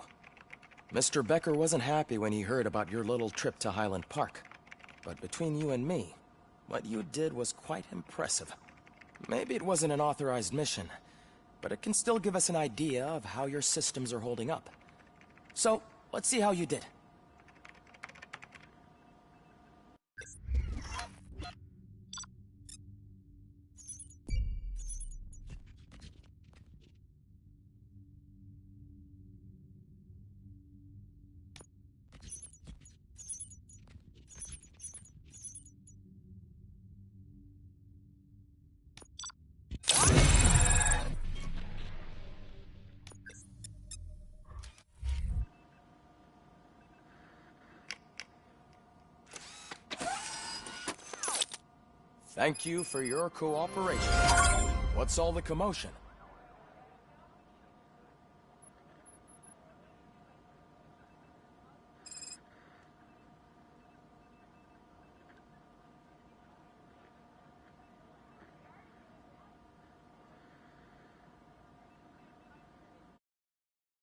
Mr. Becker wasn't happy when he heard about your little trip to Highland Park. But between you and me, what you did was quite impressive. Maybe it wasn't an authorized mission, but it can still give us an idea of how your systems are holding up. So, let's see how you did. Thank you for your cooperation. What's all the commotion?